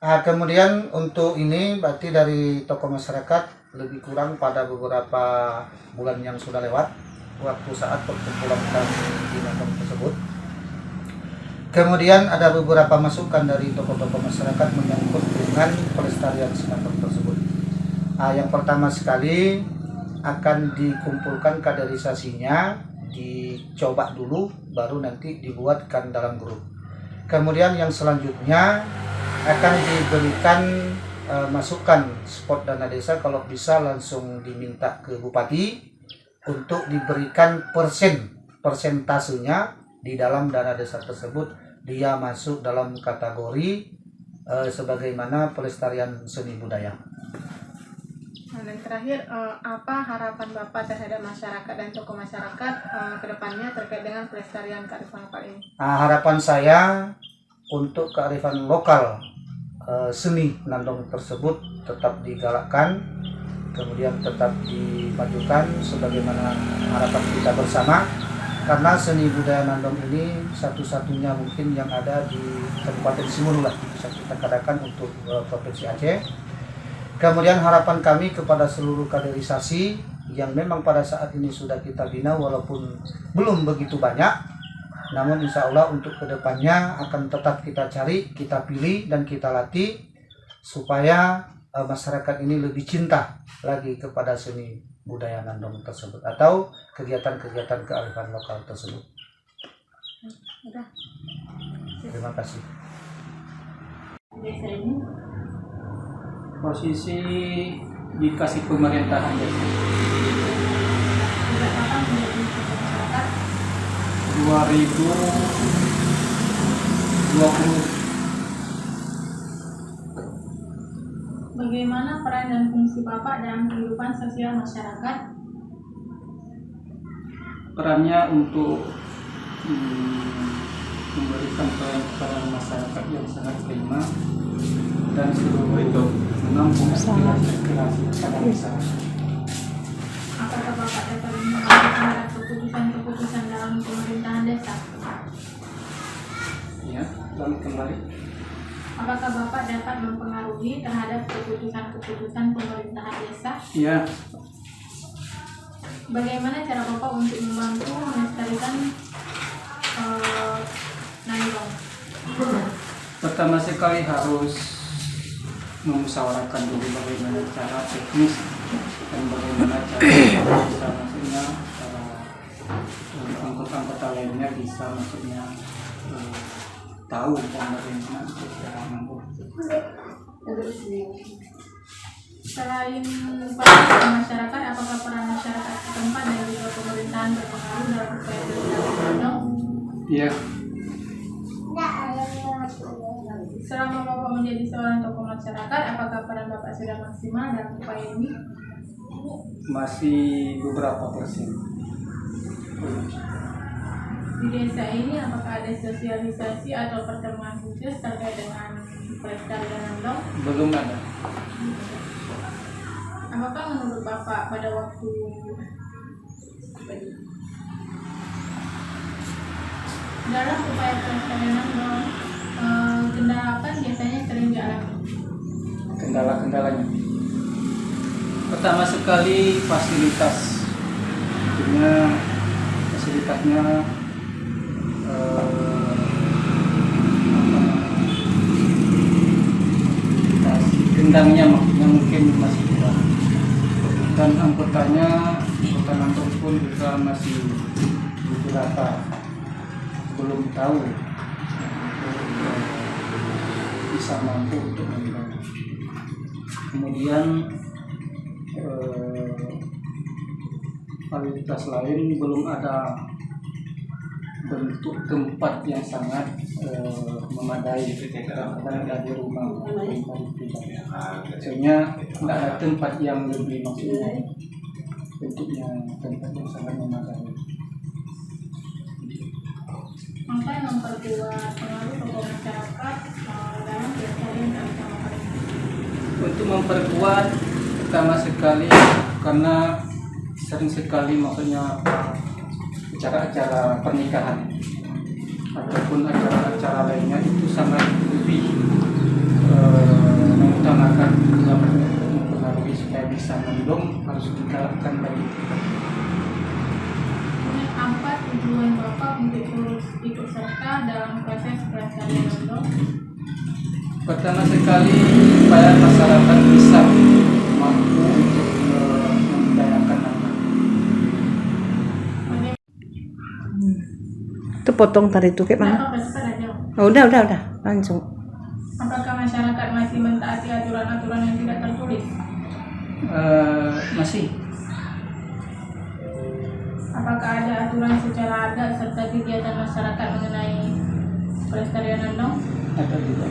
Kemudian untuk ini berarti dari tokoh masyarakat lebih kurang pada beberapa bulan yang sudah lewat, waktu saat perkumpulan kami di nandong tersebut. Kemudian ada beberapa masukan dari tokoh-tokoh masyarakat menyangkut dengan pelestarian senandung tersebut. Yang pertama sekali akan dikumpulkan kaderisasinya, dicoba dulu, baru nanti dibuatkan dalam grup. Kemudian yang selanjutnya akan diberikan masukan spot dana desa, kalau bisa langsung diminta ke bupati untuk diberikan persentasenya di dalam dana desa tersebut, dia masuk dalam kategori sebagaimana pelestarian seni budaya. Dan terakhir, apa harapan Bapak terhadap masyarakat dan tokoh masyarakat ke depannya terkait dengan pelestarian kearifan lokal ini? Harapan saya untuk kearifan lokal seni nandong tersebut tetap digalakkan, kemudian tetap dimajukan sebagaimana harapan kita bersama, karena seni budaya nandong ini satu-satunya mungkin yang ada di Kabupaten Simelu lah, bisa kita katakan untuk Provinsi Aceh. Kemudian harapan kami kepada seluruh kaderisasi yang memang pada saat ini sudah kita bina walaupun belum begitu banyak, namun insya Allah untuk kedepannya akan tetap kita cari, kita pilih dan kita latih supaya masyarakat ini lebih cinta lagi kepada seni budaya nandong tersebut atau kegiatan-kegiatan kearifan lokal tersebut. Udah. Terima kasih. Posisi dikasih pemerintahan desa 2 2020. Bagaimana peran dan fungsi Bapak dalam kehidupan sosial masyarakat? Perannya untuk memberikan peran kepada masyarakat yang sangat prima dan seluruh itu menampung aspirasi kepada masyarakat. Apakah Bapak dapat mengambil terhadap keputusan-keputusan dalam pemerintahan desa? Ya, lalu kembali. Apakah Bapak dapat mempengaruhi terhadap keputusan-keputusan pemerintahan desa? Ya, Bagaimana cara Bapak untuk membantu melestarikan Nandong? pertama sekali harus memusyawarahkan dulu bagaimana cara teknis dan bagaimana cara bisa maksudnya anggota lainnya bisa maksudnya tahu bagaimana cara mampu. Selain peran masyarakat, apakah peran masyarakat setempat dan juga pemerintahan berpengaruh dalam upaya pelestarian Nandong? Iya, Selama Bapak menjadi seorang tokoh masyarakat, apakah peran Bapak sudah maksimal dalam upaya ini? masih beberapa persen. Di desa ini apakah ada sosialisasi atau pertemuan khusus terkait dengan pelestarian Nandong? Belum ada. Apakah menurut Bapak pada waktu dalam upaya pelestarian Nandong, kendala apa biasanya sering dialami? Kendala-kendalanya pertama sekali fasilitas, artinya fasilitasnya gendangnya maksudnya mungkin masih kurang, dan anggota Nandong pun juga masih beberapa belum tahu bisa mampu untuk membantu. Kemudian fasilitas lain belum ada bentuk tempat yang sangat memadai ada di rumah pribadi. Maksudnya tidak ada tempat yang lebih maksudnya bentuknya tempat yang sangat memadai. Apa yang memperkuat pengaruh tokoh masyarakat dalam pelestarian keagamaan? Untuk memperkuat pertama sekali karena sering sekali maksudnya acara-acara pernikahan ataupun acara-acara lainnya itu sangat lebih mengutamakan dalam mempengaruhi supaya bisa Nandong harus digalakkan lagi. Apa tujuan Bapak untuk terus ikut serta dalam proses pelestarian Nandong? Pertama sekali supaya masyarakat bisa mampu untuk membudayakan Nandong. Itu potong tadi tuh kayak mana? Bapak cepat aja. Oh, udah langsung. Apakah masyarakat masih mentaati aturan-aturan yang tidak tertulis? Masih. Apakah ada aturan secara adat serta kegiatan masyarakat mengenai pelestarian Nandong? Ada juga.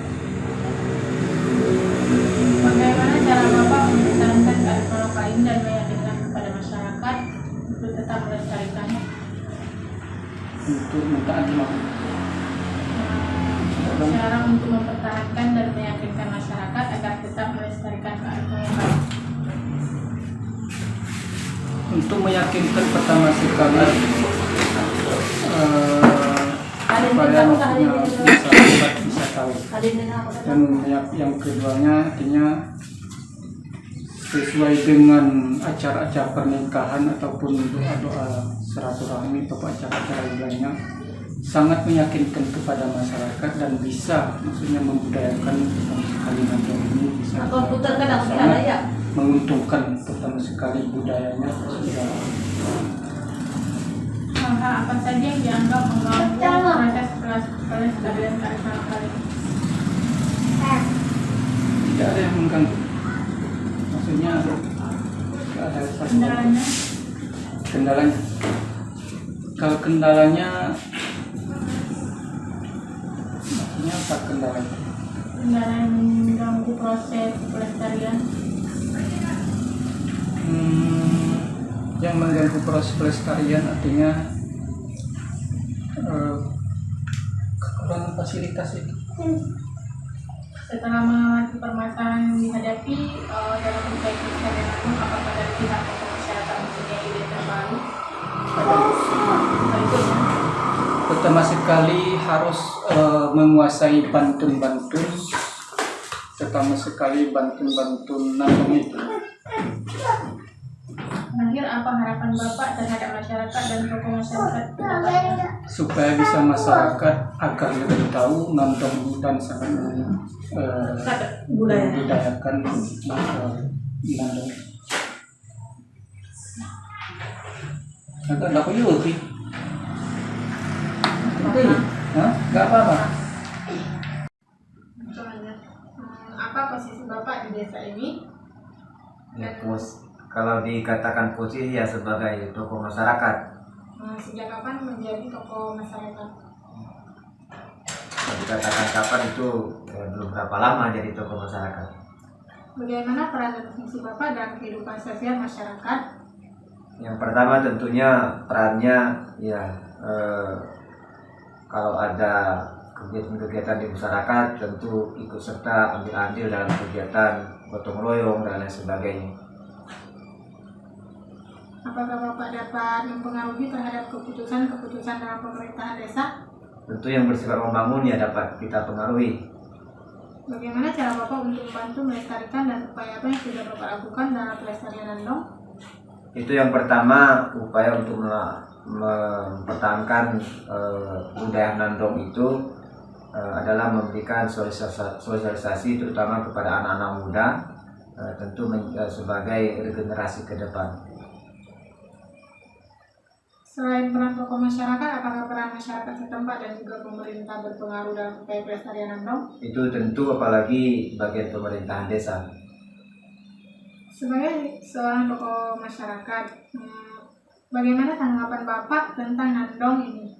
Bagaimana cara Bapak mempertahankan kearifan lokal ini dan meyakinkan kepada masyarakat untuk tetap melestarikannya? Untuk mentaati Cara untuk mempertahankan dan meyakinkan masyarakat agar tetap melestarikan kearifan lokal. Untuk meyakinkan pertama sekali supaya masyarakat bisa tahu, dan yang keduanya artinya sesuai dengan acara-acara pernikahan ataupun doa-doa silaturahmi atau acara-acara lainnya sangat meyakinkan kepada masyarakat dan bisa maksudnya membudayakan sekali Nandong ini bisa sangat menguntungkan pertama sekali budayanya sudah. Hal-hal apa saja yang dianggap mengganggu proses pelestarian kearifan lokal ini? Tidak ada yang mengganggu, maksudnya tidak ada Kendalanya? kendalanya. Kalau kendalanya Artinya apa kendalanya? Kendala yang mengganggu proses pelestarian. Yang mengganggu proses pelestarian artinya kekurangan fasilitas itu. Setelah mengamati permasalahan yang dihadapi dalam upaya pelestarian alam, apakah dari pihak tokoh masyarakat mempunyai ide terbaru? Berikutnya, Pertama sekali harus menguasai bantun-bantun. Pertama sekali bantun-bantun nandong itu. terakhir, apa harapan Bapak terhadap masyarakat dan tokoh masyarakat ke depannya? Supaya bisa masyarakat agar lebih tahu nandong dan sangat membudayakan nandong. Agak nggak perlu sih. Nggak apa-apa. Apa posisi Bapak di desa ini? Ya, kalau dikatakan posisi ya sebagai tokoh masyarakat. Sejak kapan menjadi tokoh masyarakat? Kalau dikatakan kapan itu belum berapa lama jadi tokoh masyarakat. Bagaimana peran dan fungsi Bapak dalam kehidupan sosial masyarakat? Yang pertama tentunya perannya ya kalau ada kegiatan-kegiatan di masyarakat tentu ikut serta ambil andil dalam kegiatan gotong royong dan lain sebagainya. Apakah Bapak dapat mempengaruhi terhadap keputusan-keputusan dalam pemerintahan desa? Tentu yang bersifat membangun ya dapat kita pengaruhi. Bagaimana cara Bapak untuk membantu melestarikan dan upaya apa yang sudah Bapak lakukan dalam pelestarian nandong? Itu yang pertama, upaya untuk mempertahankan budaya nandong itu adalah memberikan sosialisasi terutama kepada anak-anak muda, tentu sebagai regenerasi ke depan. Selain peran tokoh masyarakat, apakah peran masyarakat setempat dan juga pemerintah berpengaruh dalam upaya pelestarian nandong? Itu tentu apalagi bagian pemerintahan desa. Sebagai seorang tokoh masyarakat, bagaimana tanggapan Bapak tentang nandong ini?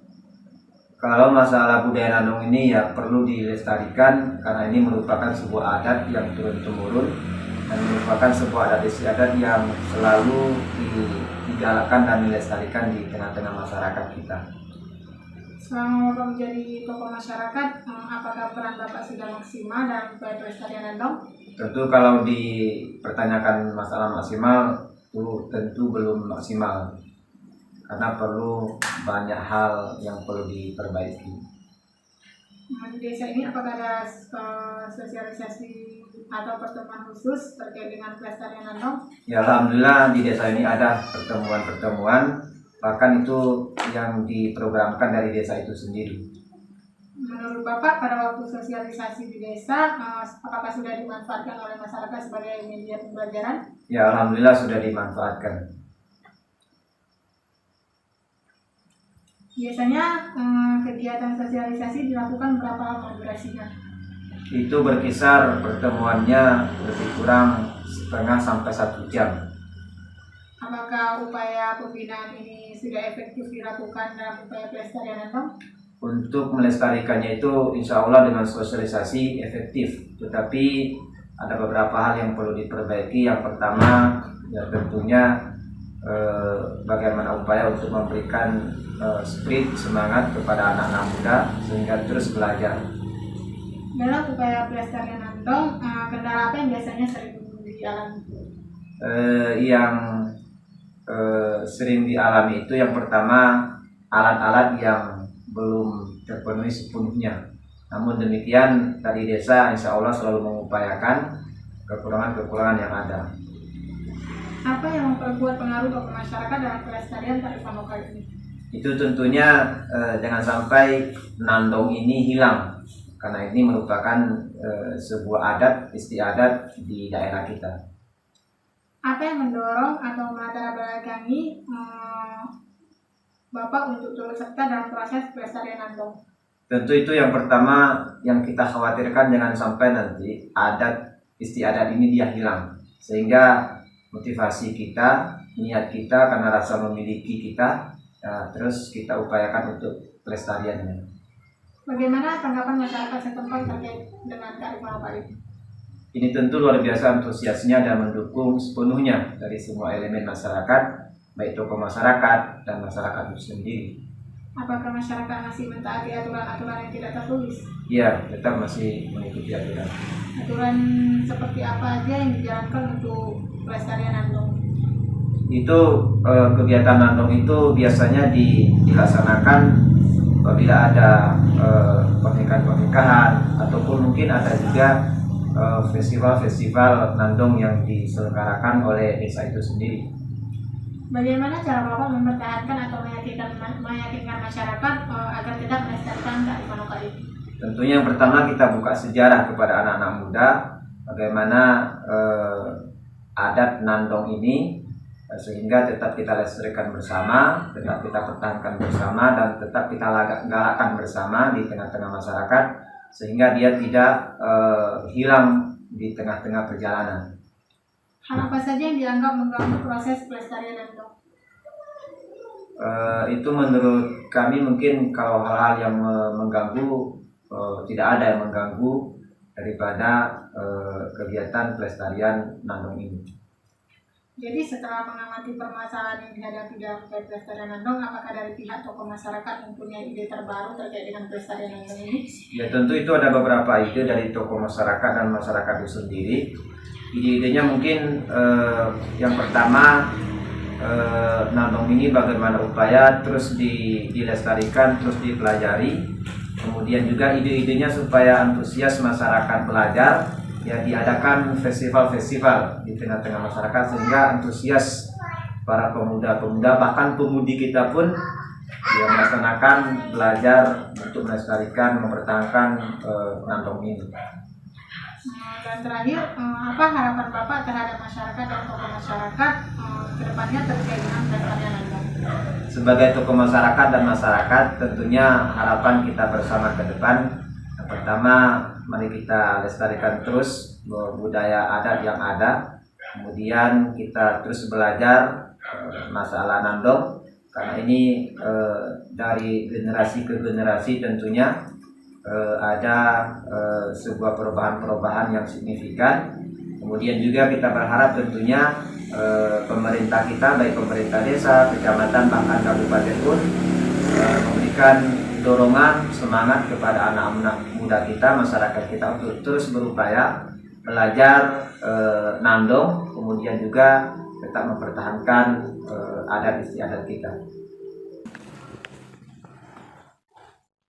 Kalau masalah budaya nandong ini ya perlu dilestarikan karena ini merupakan sebuah adat yang turun-temurun dan merupakan sebuah adat istiadat yang selalu digalakkan dan dilestarikan di tengah-tengah masyarakat kita. Selama Bapak menjadi tokoh masyarakat, apakah peran Bapak sudah maksimal dalam upaya pelestarian nandong? Tentu kalau dipertanyakan masalah maksimal itu tentu belum maksimal karena perlu banyak hal yang perlu diperbaiki. Di desa ini apakah ada sosialisasi atau pertemuan khusus terkait dengan pelestarian nandong? Ya alhamdulillah di desa ini ada pertemuan-pertemuan, bahkan itu yang diprogramkan dari desa itu sendiri. Menurut Bapak, pada waktu sosialisasi di desa, apakah sudah dimanfaatkan oleh masyarakat sebagai media pembelajaran? Ya alhamdulillah sudah dimanfaatkan. Biasanya kegiatan sosialisasi dilakukan berapa lama durasinya? Itu berkisar pertemuannya lebih kurang setengah sampai 1 jam. Apakah upaya pembinaan ini sudah efektif dilakukan dalam upaya pelestarian nandong? Untuk melestarikannya itu insya Allah dengan sosialisasi efektif, tetapi ada beberapa hal yang perlu diperbaiki. Yang pertama ya tentunya bagaimana upaya untuk memberikan spirit semangat kepada anak-anak muda sehingga terus belajar. Dalam upaya pelestarian nandong, kendala apa yang biasanya sering dialami? Yang sering dialami itu yang pertama alat-alat yang belum terpenuhi sepenuhnya. Namun demikian tadi desa insya Allah selalu mengupayakan kekurangan-kekurangan yang ada. Apa yang memperkuat pengaruh tokoh masyarakat dalam pelestarian kearifan lokal ini? Itu tentunya jangan sampai nandong ini hilang karena ini merupakan sebuah adat istiadat di daerah kita. Apa yang mendorong atau melatar belakangi Bapak untuk turut serta dalam proses pelestarian nandong? Tentu itu yang pertama yang kita khawatirkan jangan sampai nanti adat istiadat ini dia hilang sehingga motivasi kita, niat kita karena rasa memiliki kita, terus kita upayakan untuk pelestariannya. Bagaimana tanggapan masyarakat setempat terkait dengan kearifan lokal ini? Ini tentu luar biasa antusiasnya dan mendukung sepenuhnya dari semua elemen masyarakat, baik tokoh masyarakat dan masyarakat itu sendiri. Apakah masyarakat masih mentaati aturan-aturan yang tidak tertulis? Iya, tetap masih mengikuti aturan. Aturan seperti apa aja yang dijalankan untuk pelestarian nandong? Itu kegiatan nandong itu biasanya dilaksanakan apabila ada pernikahan-pernikahan ataupun mungkin ada juga festival-festival nandong yang diselenggarakan oleh desa itu sendiri. Bagaimana cara Bapak mempertahankan atau meyakinkan masyarakat agar tidak melestarikan kearifan lokal ini? Tentunya yang pertama kita buka sejarah kepada anak-anak muda bagaimana adat nandong ini sehingga tetap kita lestarikan bersama, tetap kita pertahankan bersama dan tetap kita galakkan bersama di tengah-tengah masyarakat sehingga dia tidak hilang di tengah-tengah perjalanan. Hal apa saja yang dianggap mengganggu proses pelestarian nandong? Itu menurut kami mungkin kalau hal-hal yang mengganggu tidak ada yang mengganggu daripada kegiatan pelestarian nandong ini. Jadi setelah mengamati permasalahan yang dihadapi dalam pelestarian nandong, apakah dari pihak tokoh masyarakat mempunyai ide terbaru terkait dengan pelestarian nandong ini? Ya tentu itu ada beberapa ide dari tokoh masyarakat dan masyarakat itu sendiri. Ide-idenya mungkin yang pertama nandong ini bagaimana upaya terus dilestarikan, terus dipelajari. Kemudian juga ide-idenya supaya antusias masyarakat belajar, ya diadakan festival-festival di tengah-tengah masyarakat sehingga antusias para pemuda-pemuda bahkan pemudi kita pun yang melaksanakan belajar untuk melestarikan, mempertahankan nandong ini. Dan terakhir, apa harapan Bapak terhadap masyarakat dan tokoh masyarakat ke depannya terkait dengan pelestarian nandong? Sebagai tokoh masyarakat dan masyarakat, tentunya harapan kita bersama ke depan. Yang pertama, mari kita lestarikan terus budaya adat yang ada. Kemudian kita terus belajar masalah nandong, karena ini dari generasi ke generasi tentunya ada sebuah perubahan-perubahan yang signifikan. Kemudian juga kita berharap tentunya pemerintah kita, baik pemerintah desa, kecamatan, bahkan kabupaten pun memberikan dorongan semangat kepada anak-anak muda kita, masyarakat kita untuk terus berupaya belajar nandong, kemudian juga tetap mempertahankan adat istiadat kita.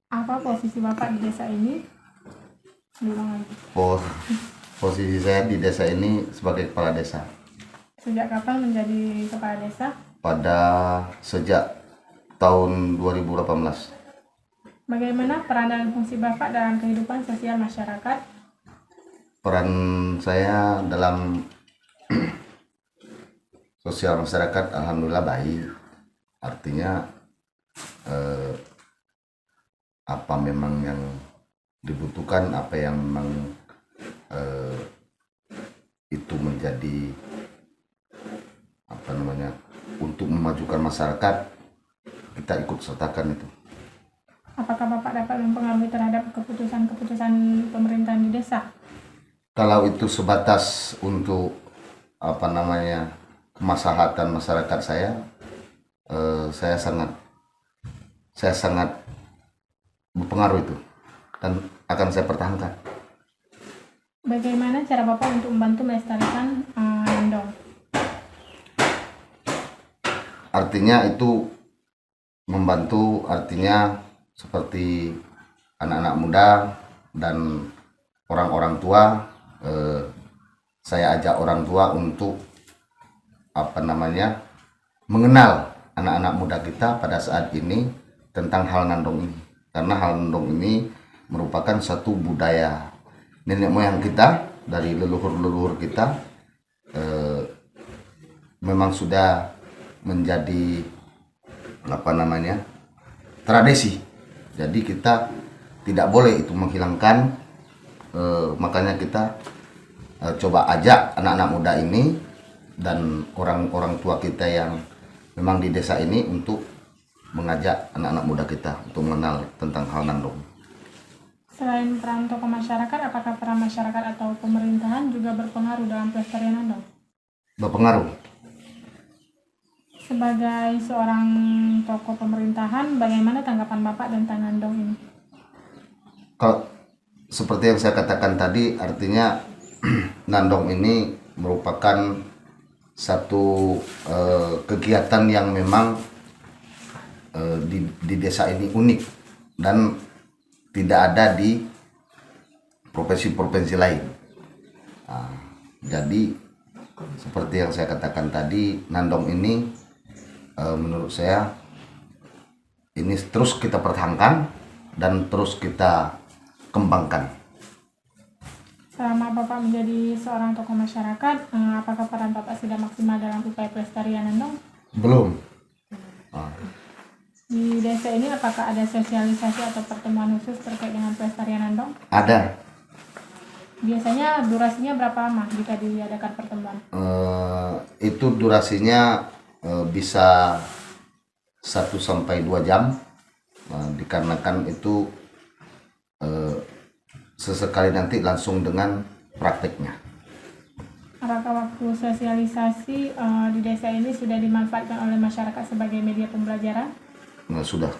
Apa posisi Bapak di desa ini? Posisi saya di desa ini sebagai kepala desa. Sejak kapan menjadi kepala desa? Sejak tahun 2018. Bagaimana peran dan fungsi Bapak dalam kehidupan sosial masyarakat? Peran saya dalam sosial masyarakat alhamdulillah baik. Artinya apa memang yang dibutuhkan, apa yang memang itu menjadi untuk memajukan masyarakat, kita ikut sertakan itu. Apakah Bapak dapat mempengaruhi terhadap keputusan-keputusan pemerintahan di desa? Kalau itu sebatas untuk kemaslahatan masyarakat saya sangat berpengaruh itu dan akan saya pertahankan. Bagaimana cara Bapak untuk membantu melestarikan nandong? Artinya itu membantu, artinya seperti anak-anak muda dan orang-orang tua. Saya ajak orang tua untuk mengenal anak-anak muda kita pada saat ini tentang hal nandong ini, karena hal nandong ini merupakan satu budaya nenek moyang kita, dari leluhur-leluhur kita, memang sudah menjadi tradisi. Jadi kita tidak boleh itu menghilangkan, makanya kita coba ajak anak-anak muda ini dan orang-orang tua kita yang memang di desa ini untuk mengajak anak-anak muda kita untuk mengenal tentang hal nandong. Selain peran tokoh masyarakat, apakah peran masyarakat atau pemerintahan juga berpengaruh dalam pelestarian nandong? Berpengaruh. Sebagai seorang tokoh pemerintahan, bagaimana tanggapan Bapak tentang nandong ini? Kalau seperti yang saya katakan tadi, artinya nandong ini merupakan satu kegiatan yang memang di desa ini unik dan tidak ada di provinsi-provinsi lain. Nah, jadi seperti yang saya katakan tadi, nandong ini menurut saya ini terus kita pertahankan dan terus kita kembangkan. Selama Bapak menjadi seorang tokoh masyarakat, apakah peran Bapak sudah maksimal dalam upaya pelestarian nandong? Belum. Di desa ini apakah ada sosialisasi atau pertemuan khusus terkait dengan pelestarian nandong? Ada. Biasanya durasinya berapa lama jika diadakan pertemuan? Itu durasinya bisa 1-2 jam, dikarenakan itu sesekali nanti langsung dengan prakteknya. Apakah waktu sosialisasi di desa ini sudah dimanfaatkan oleh masyarakat sebagai media pembelajaran? Sudah.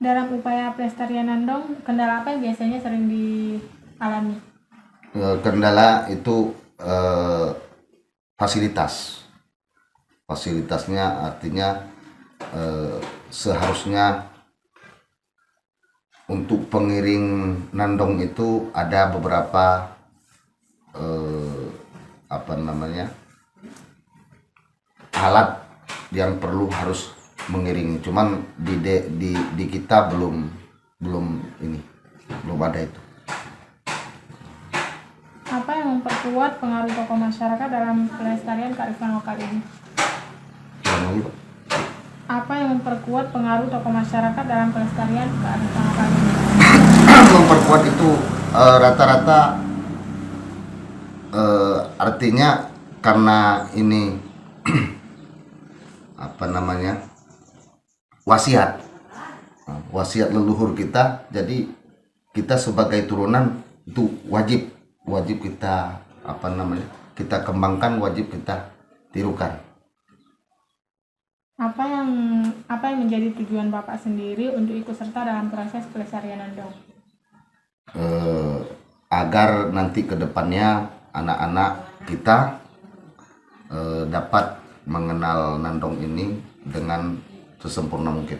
Dalam upaya pelestarian nandong, kendala apa yang biasanya sering dialami? Kendala itu fasilitas. Fasilitasnya artinya seharusnya untuk pengiring nandong itu ada beberapa alat yang perlu harus mengiringi. Cuman di kita belum ada itu. Apa yang memperkuat pengaruh tokoh masyarakat dalam pelestarian kearifan lokal ini? Apa yang memperkuat pengaruh tokoh masyarakat dalam pelestarian kearifan lokal ini? Memperkuat itu rata-rata artinya karena ini wasiat leluhur kita, jadi kita sebagai turunan itu wajib kita kita kembangkan, wajib kita tirukan. Apa yang menjadi tujuan Bapak sendiri untuk ikut serta dalam proses pelestarian nandong? Agar nanti ke depannya anak-anak kita dapat mengenal nandong ini dengan sesempurna mungkin.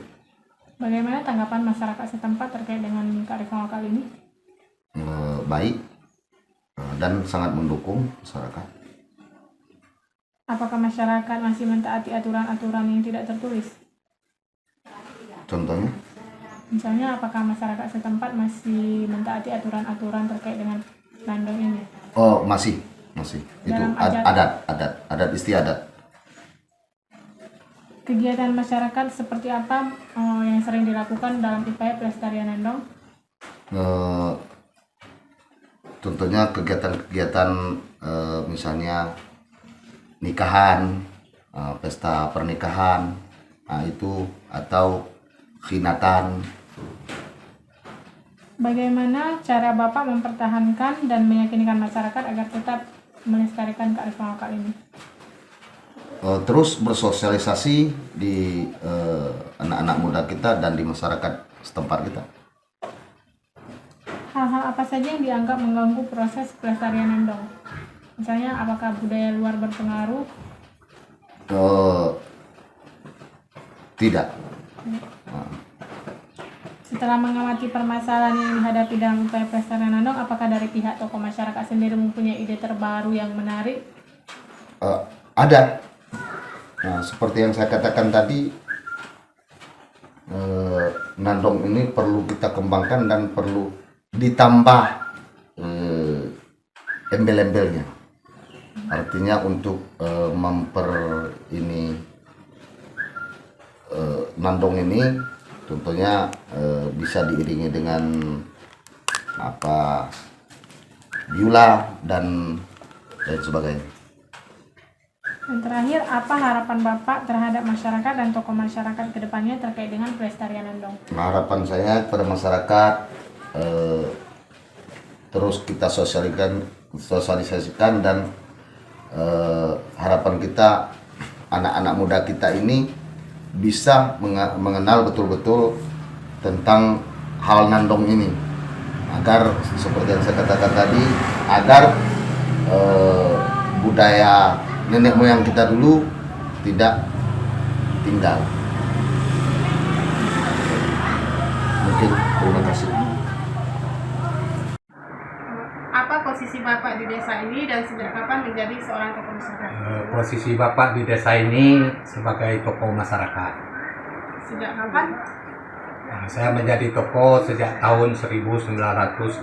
Bagaimana tanggapan masyarakat setempat terkait dengan kearifan lokal ini? Baik dan sangat mendukung masyarakat. Apakah masyarakat masih mentaati aturan-aturan yang tidak tertulis? Contohnya? Misalnya, apakah masyarakat setempat masih mentaati aturan-aturan terkait dengan nandong ini? Oh, masih. Itu Dalam adat istiadat. Kegiatan masyarakat seperti apa yang sering dilakukan dalam upaya pelestarian nandong? Tentunya kegiatan-kegiatan misalnya nikahan, pesta pernikahan, itu atau khinatan. Bagaimana cara Bapak mempertahankan dan meyakinkan masyarakat agar tetap melestarikan kearifan lokal ini? Terus bersosialisasi di anak-anak muda kita dan di masyarakat setempat kita. Hal-hal apa saja yang dianggap mengganggu proses pelestarian nandong? Misalnya, apakah budaya luar berpengaruh? Tidak. Setelah mengamati permasalahan yang dihadapi dalam upaya pelestarian nandong, apakah dari pihak tokoh masyarakat sendiri mempunyai ide terbaru yang menarik? Ada. Nah, seperti yang saya katakan tadi, nandong ini perlu kita kembangkan dan perlu ditambah embel-embelnya. Artinya untuk nandong ini tentunya bisa diiringi dengan biola dan sebagainya. Dan terakhir, apa harapan Bapak terhadap masyarakat dan tokoh masyarakat ke depannya terkait dengan pelestarian Nandong? Harapan saya kepada masyarakat terus kita sosialisasikan dan harapan kita anak-anak muda kita ini bisa mengenal betul-betul tentang hal Nandong ini, agar seperti yang saya katakan tadi, agar budaya nenek moyang kita dulu tidak tinggal. Mungkin terima kasih. Apa posisi Bapak di desa ini dan sejak kapan menjadi seorang tokoh masyarakat? Posisi Bapak di desa ini sebagai tokoh masyarakat. Sejak kapan? Saya menjadi tokoh sejak tahun 1985.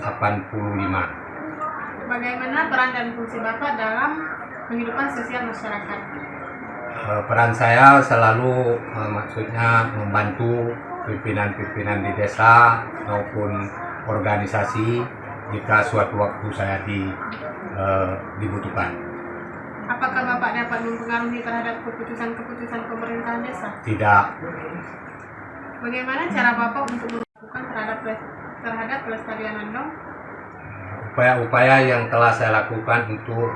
Bagaimana peran dan fungsi Bapak dalam kehidupan sosial masyarakat? Peran saya selalu maksudnya membantu pimpinan-pimpinan di desa maupun organisasi jika suatu waktu saya dibutuhkan. Apakah Bapak dapat mempengaruhi terhadap keputusan-keputusan pemerintahan desa? Tidak. Bagaimana cara Bapak untuk melakukan terhadap pelestarian Nandong? Upaya-upaya yang telah saya lakukan untuk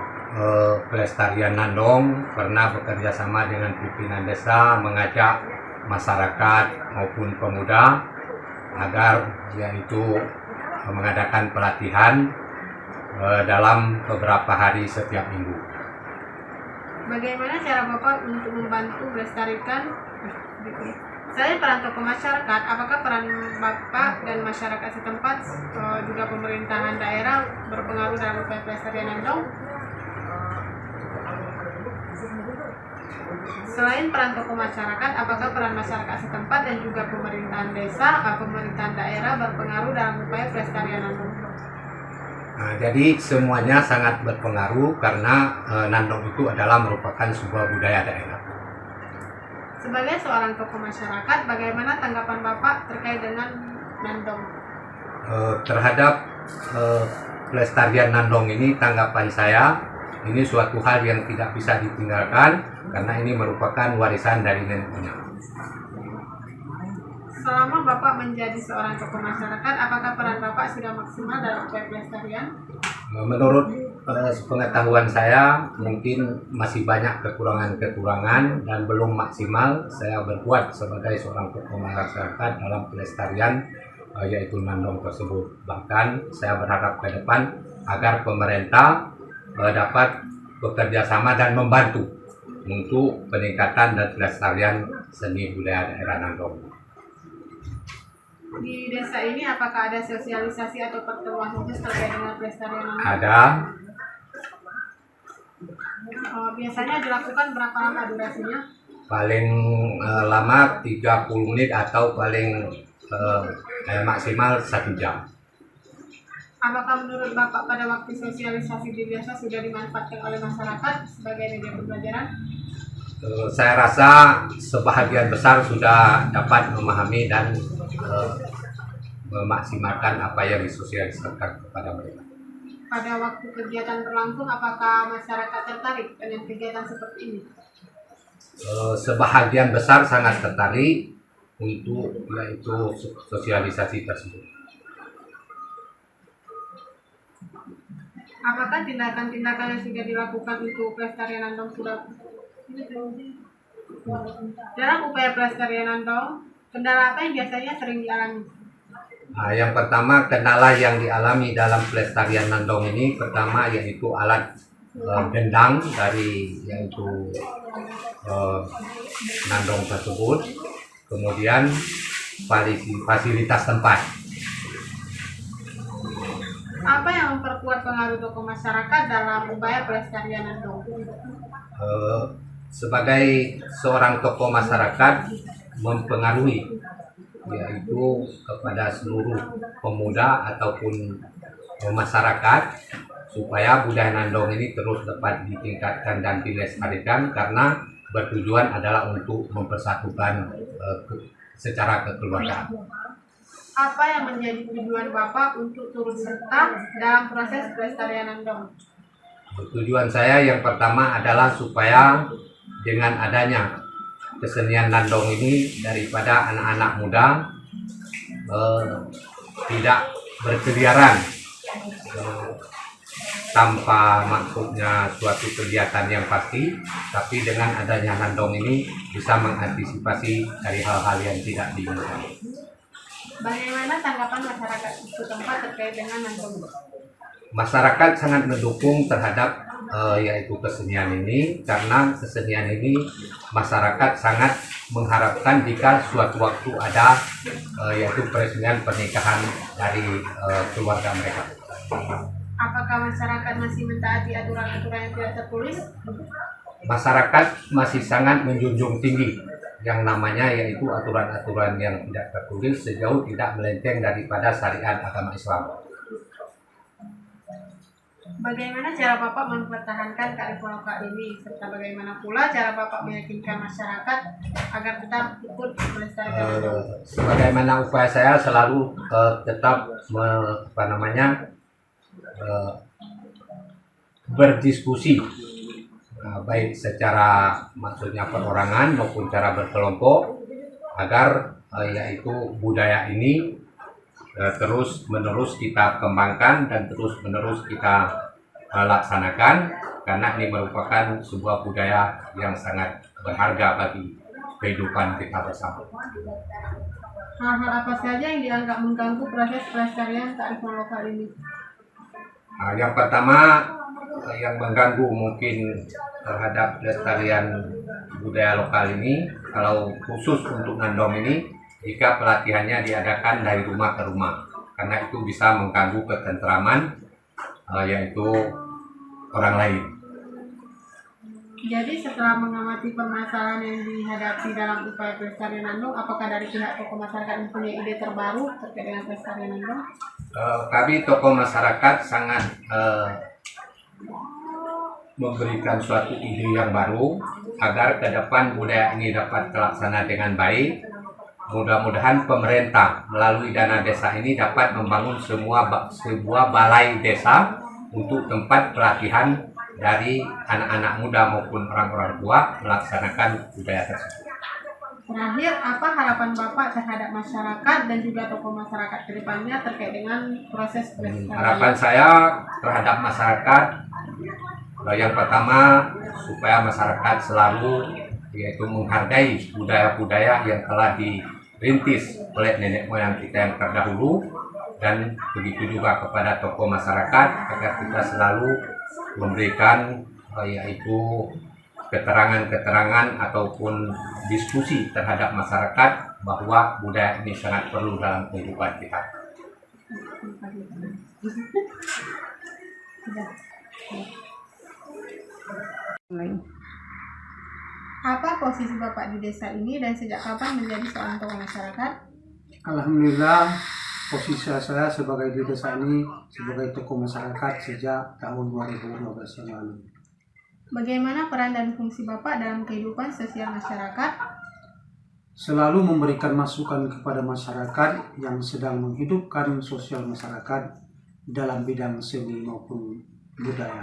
pelestarian Nandong pernah bekerja sama dengan pimpinan desa, mengajak masyarakat maupun pemuda agar yaitu mengadakan pelatihan dalam beberapa hari setiap minggu. Bagaimana cara Bapak untuk membantu melestarikan? Saya peran tokoh masyarakat, apakah peran Bapak dan masyarakat setempat juga pemerintahan daerah berpengaruh dalam upaya pelestarian Nandong? Selain peran tokoh masyarakat, apakah peran masyarakat setempat dan juga pemerintahan desa, pemerintahan daerah berpengaruh dalam upaya pelestarian Nandong? Nah, jadi semuanya sangat berpengaruh karena Nandong itu adalah merupakan sebuah budaya daerah. Sebagai seorang tokoh masyarakat, bagaimana tanggapan Bapak terkait dengan Nandong? Terhadap pelestarian Nandong ini, tanggapan saya ini suatu hal yang tidak bisa ditinggalkan karena ini merupakan warisan dari nenek moyang. Selama Bapak menjadi seorang tokoh masyarakat, apakah peran Bapak sudah maksimal dalam upaya pelestarian? Menurut pengetahuan saya, mungkin masih banyak kekurangan-kekurangan dan belum maksimal saya berbuat sebagai seorang tokoh masyarakat dalam pelestarian yaitu Nandong tersebut. Bahkan saya berharap ke depan agar pemerintah dapat bekerja sama dan membantu untuk peningkatan dan pelestarian seni budaya daerah Nandong. Di desa ini apakah ada sosialisasi atau pertemuan khusus terkait dengan pelestarian Nandong? Ada. Biasanya dilakukan berapa lama durasinya? Paling lama 30 menit atau paling maksimal 1 jam. Apakah menurut Bapak pada waktu sosialisasi di desa sudah dimanfaatkan oleh masyarakat sebagai media pembelajaran? Saya rasa sebahagian besar sudah dapat memahami dan memaksimalkan apa yang disosialisasikan kepada mereka. Pada waktu kegiatan berlangsung, apakah masyarakat tertarik dengan kegiatan seperti ini? Sebahagian besar sangat tertarik untuk yaitu sosialisasi tersebut. Apakah tindakan-tindakan yang sudah dilakukan untuk pelestarian Nandong sudah dalam upaya pelestarian Nandong, kendala apa yang biasanya sering dialami? Nah, yang pertama, kendala yang dialami dalam pelestarian Nandong ini pertama yaitu alat gendang dari yaitu Nandong tersebut, kemudian fasilitas tempat. Apa yang memperkuat pengaruh tokoh masyarakat dalam upaya pelestarian Nandong? Sebagai seorang tokoh masyarakat mempengaruhi yaitu kepada seluruh pemuda ataupun masyarakat supaya budaya Nandong ini terus dapat ditingkatkan dan dilestarikan karena bertujuan adalah untuk mempersatukan secara kekeluargaan. Apa yang menjadi tujuan Bapak untuk turut serta dalam proses pelestarian Nandong? Tujuan saya yang pertama adalah supaya dengan adanya kesenian nandong ini daripada anak-anak muda tidak berkeliaran tanpa maksudnya suatu kegiatan yang pasti, tapi dengan adanya nandong ini bisa mengantisipasi dari hal-hal yang tidak diinginkan. Bagaimana tanggapan masyarakat setempat terkait dengan nandong? Masyarakat sangat mendukung terhadap yaitu kesenian ini, karena kesenian ini masyarakat sangat mengharapkan jika suatu waktu ada yaitu peresmian pernikahan dari keluarga mereka. Apakah masyarakat masih mentaati aturan-aturan yang tidak tertulis? Masyarakat masih sangat menjunjung tinggi yang namanya yaitu aturan-aturan yang tidak tertulis sejauh tidak melenceng daripada syariat agama Islam. Bagaimana cara Bapak mempertahankan kearifan lokal ini, serta bagaimana pula cara Bapak meyakinkan masyarakat agar tetap ikut melestarikan? Sebagaimana upaya saya selalu tetap berdiskusi, baik secara maksudnya perorangan maupun cara berkelompok, agar yaitu budaya ini terus menerus kita kembangkan dan terus menerus kita laksanakan, karena ini merupakan sebuah budaya yang sangat berharga bagi kehidupan kita bersama. Hal-hal apa saja yang dianggap mengganggu proses pelestarian kearifan lokal ini? Yang pertama yang mengganggu mungkin terhadap pelestarian budaya lokal ini, kalau khusus untuk nandong ini, jika pelatihannya diadakan dari rumah ke rumah, karena itu bisa mengganggu ketentraman yaitu orang lain. Jadi setelah mengamati permasalahan yang dihadapi dalam upaya pelestarian nandong, apakah dari pihak tokoh masyarakat mempunyai ide terbaru terkait dengan pelestarian nandong? Kami tokoh masyarakat sangat memberikan suatu ide yang baru agar ke depan budaya ini dapat terlaksana dengan baik. Mudah-mudahan pemerintah melalui dana desa ini dapat membangun sebuah balai desa untuk tempat pelatihan dari anak-anak muda maupun orang-orang tua melaksanakan budaya tersebut. Terakhir, apa harapan Bapak terhadap masyarakat dan juga tokoh masyarakat ke depannya terkait dengan proses pelestarian? Harapan saya terhadap masyarakat yang pertama, supaya masyarakat selalu yaitu menghargai budaya-budaya yang telah dirintis oleh nenek moyang kita yang terdahulu, dan begitu juga kepada tokoh masyarakat agar kita selalu memberikan yaitu keterangan-keterangan ataupun diskusi terhadap masyarakat bahwa budaya ini sangat perlu dalam kehidupan kita. Apa posisi Bapak di desa ini dan sejak kapan menjadi seorang tokoh masyarakat? Alhamdulillah, posisi saya sebagai di desa ini sebagai tokoh masyarakat sejak tahun 2012 yang lalu. Bagaimana peran dan fungsi Bapak dalam kehidupan sosial masyarakat? Selalu memberikan masukan kepada masyarakat yang sedang menghidupkan sosial masyarakat dalam bidang seni maupun budaya.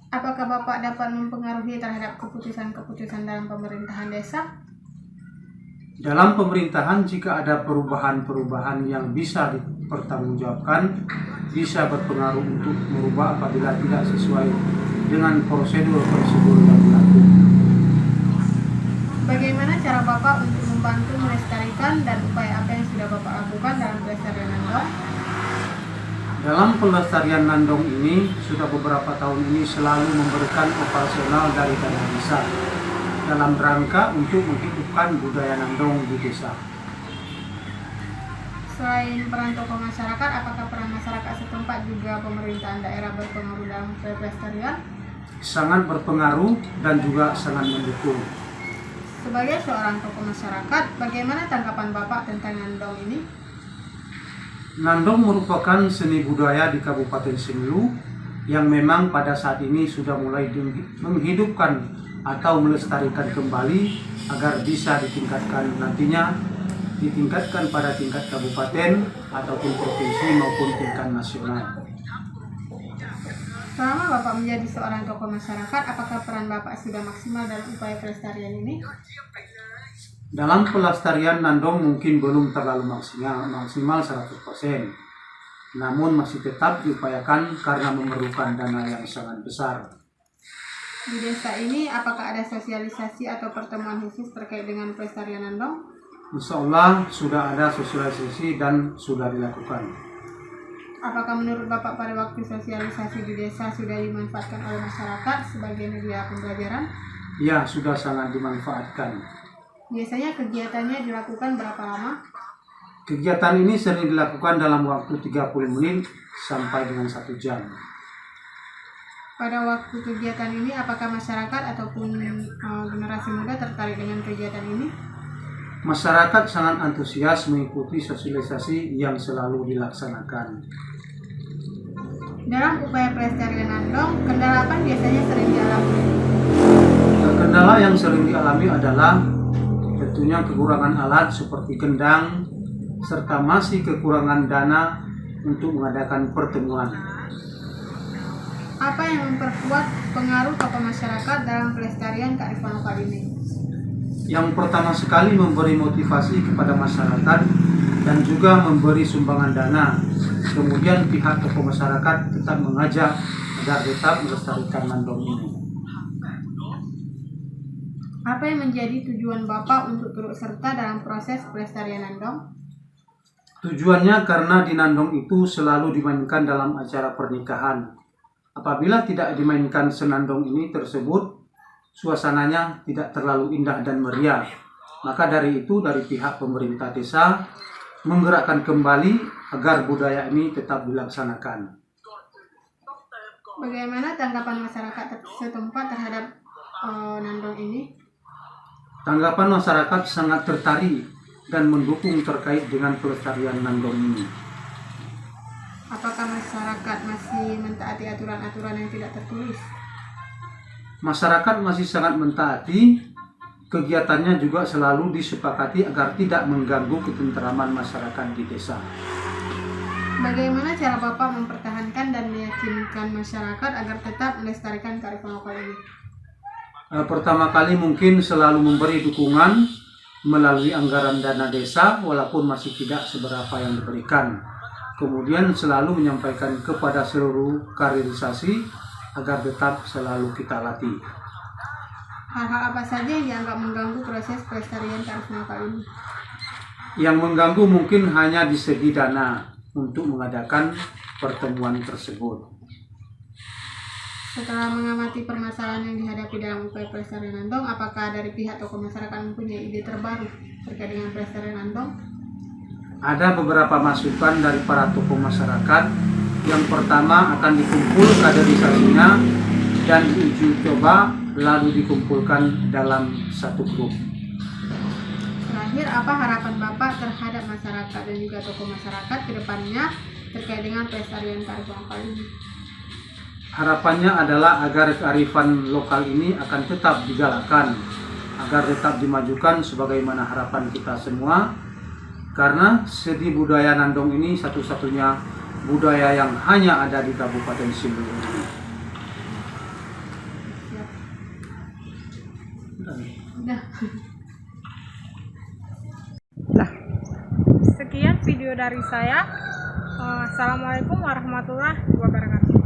Apakah Bapak dapat mempengaruhi terhadap keputusan-keputusan dalam pemerintahan desa? Dalam pemerintahan, jika ada perubahan-perubahan yang bisa dipertanggungjawabkan, bisa berpengaruh untuk merubah apabila tidak sesuai dengan prosedur-prosedur yang berlaku. Bagaimana cara Bapak untuk membantu melestarikan dan upaya apa yang sudah Bapak lakukan dalam pelestarian nandong? Dalam pelestarian nandong ini, sudah beberapa tahun ini selalu memberikan operasional dari dana desa dalam rangka untuk menghidupkan budaya nandong di desa. Selain peran tokoh masyarakat, apakah peran masyarakat setempat juga pemerintahan daerah berpengaruh dalam pelestarian? Sangat berpengaruh dan juga sangat mendukung. Sebagai seorang tokoh masyarakat, bagaimana tanggapan Bapak tentang nandong ini? Nandong merupakan seni budaya di Kabupaten Semilu yang memang pada saat ini sudah mulai menghidupkan atau melestarikan kembali agar bisa ditingkatkan nantinya, ditingkatkan pada tingkat kabupaten ataupun provinsi maupun tingkat nasional. Selama Bapak menjadi seorang tokoh masyarakat, apakah peran Bapak sudah maksimal dalam upaya pelestarian ini? Dalam pelestarian Nandong mungkin belum terlalu maksimal 100%, namun masih tetap diupayakan karena memerlukan dana yang sangat besar. Di desa ini, apakah ada sosialisasi atau pertemuan khusus terkait dengan pelestarian Nandong? Insya Allah sudah ada sosialisasi dan sudah dilakukan. Apakah menurut Bapak pada waktu sosialisasi di desa sudah dimanfaatkan oleh masyarakat sebagai media pembelajaran? Ya, sudah sangat dimanfaatkan. Biasanya kegiatannya dilakukan berapa lama? Kegiatan ini sering dilakukan dalam waktu 30 menit sampai dengan 1 jam. Pada waktu kegiatan ini, apakah masyarakat ataupun generasi muda tertarik dengan kegiatan ini? Masyarakat sangat antusias mengikuti sosialisasi yang selalu dilaksanakan. Dalam upaya pelestarian Nandong, kendala apa biasanya sering dialami? Kendala yang sering dialami adalah tentunya kekurangan alat seperti kendang, serta masih kekurangan dana untuk mengadakan pertemuan. Apa yang memperkuat pengaruh tokoh masyarakat dalam pelestarian kearifan lokal ini? Yang pertama sekali memberi motivasi kepada masyarakat dan juga memberi sumbangan dana. Kemudian pihak tokoh masyarakat tetap mengajak agar tetap melestarikan Nandong ini. Apa yang menjadi tujuan Bapak untuk turut serta dalam proses pelestarian Nandong? Tujuannya karena di Nandong itu selalu dimainkan dalam acara pernikahan. Apabila tidak dimainkan senandong ini tersebut, suasananya tidak terlalu indah dan meriah. Maka dari itu, dari pihak pemerintah desa menggerakkan kembali agar budaya ini tetap dilaksanakan. Bagaimana tanggapan masyarakat setempat terhadap Nandong ini? Tanggapan masyarakat sangat tertarik dan mendukung terkait dengan pelestarian Nandong ini. Apakah masyarakat masih mentaati aturan-aturan yang tidak tertulis? Masyarakat masih sangat mentaati, kegiatannya juga selalu disepakati agar tidak mengganggu ketentraman masyarakat di desa. Bagaimana cara Bapak mempertahankan dan meyakinkan masyarakat agar tetap melestarikan kearifan lokal ini? Pertama kali mungkin selalu memberi dukungan melalui anggaran dana desa walaupun masih tidak seberapa yang diberikan. Kemudian selalu menyampaikan kepada seluruh kaderisasi agar tetap selalu kita latih. Hal-hal apa saja yang dianggap mengganggu proses pelestarian kearifan lokal ini? Yang mengganggu mungkin hanya di segi dana untuk mengadakan pertemuan tersebut. Setelah mengamati permasalahan yang dihadapi dalam upaya pelestarian Nandong, apakah dari pihak tokoh masyarakat mempunyai ide terbaru terkait dengan pelestarian Nandong? Ada beberapa masukan dari para tokoh masyarakat. Yang pertama akan dikumpul kaderisasinya dan diuji coba lalu dikumpulkan dalam satu grup. Terakhir, apa harapan Bapak terhadap masyarakat dan juga tokoh masyarakat ke depannya terkait dengan pelestarian kearifan lokal ini? Harapannya adalah agar kearifan lokal ini akan tetap digalakkan, agar tetap dimajukan sebagaimana harapan kita semua. Karena seni budaya Nandong ini satu-satunya budaya yang hanya ada di Kabupaten Sindu ini. Sekian video dari saya. Assalamualaikum warahmatullahi wabarakatuh.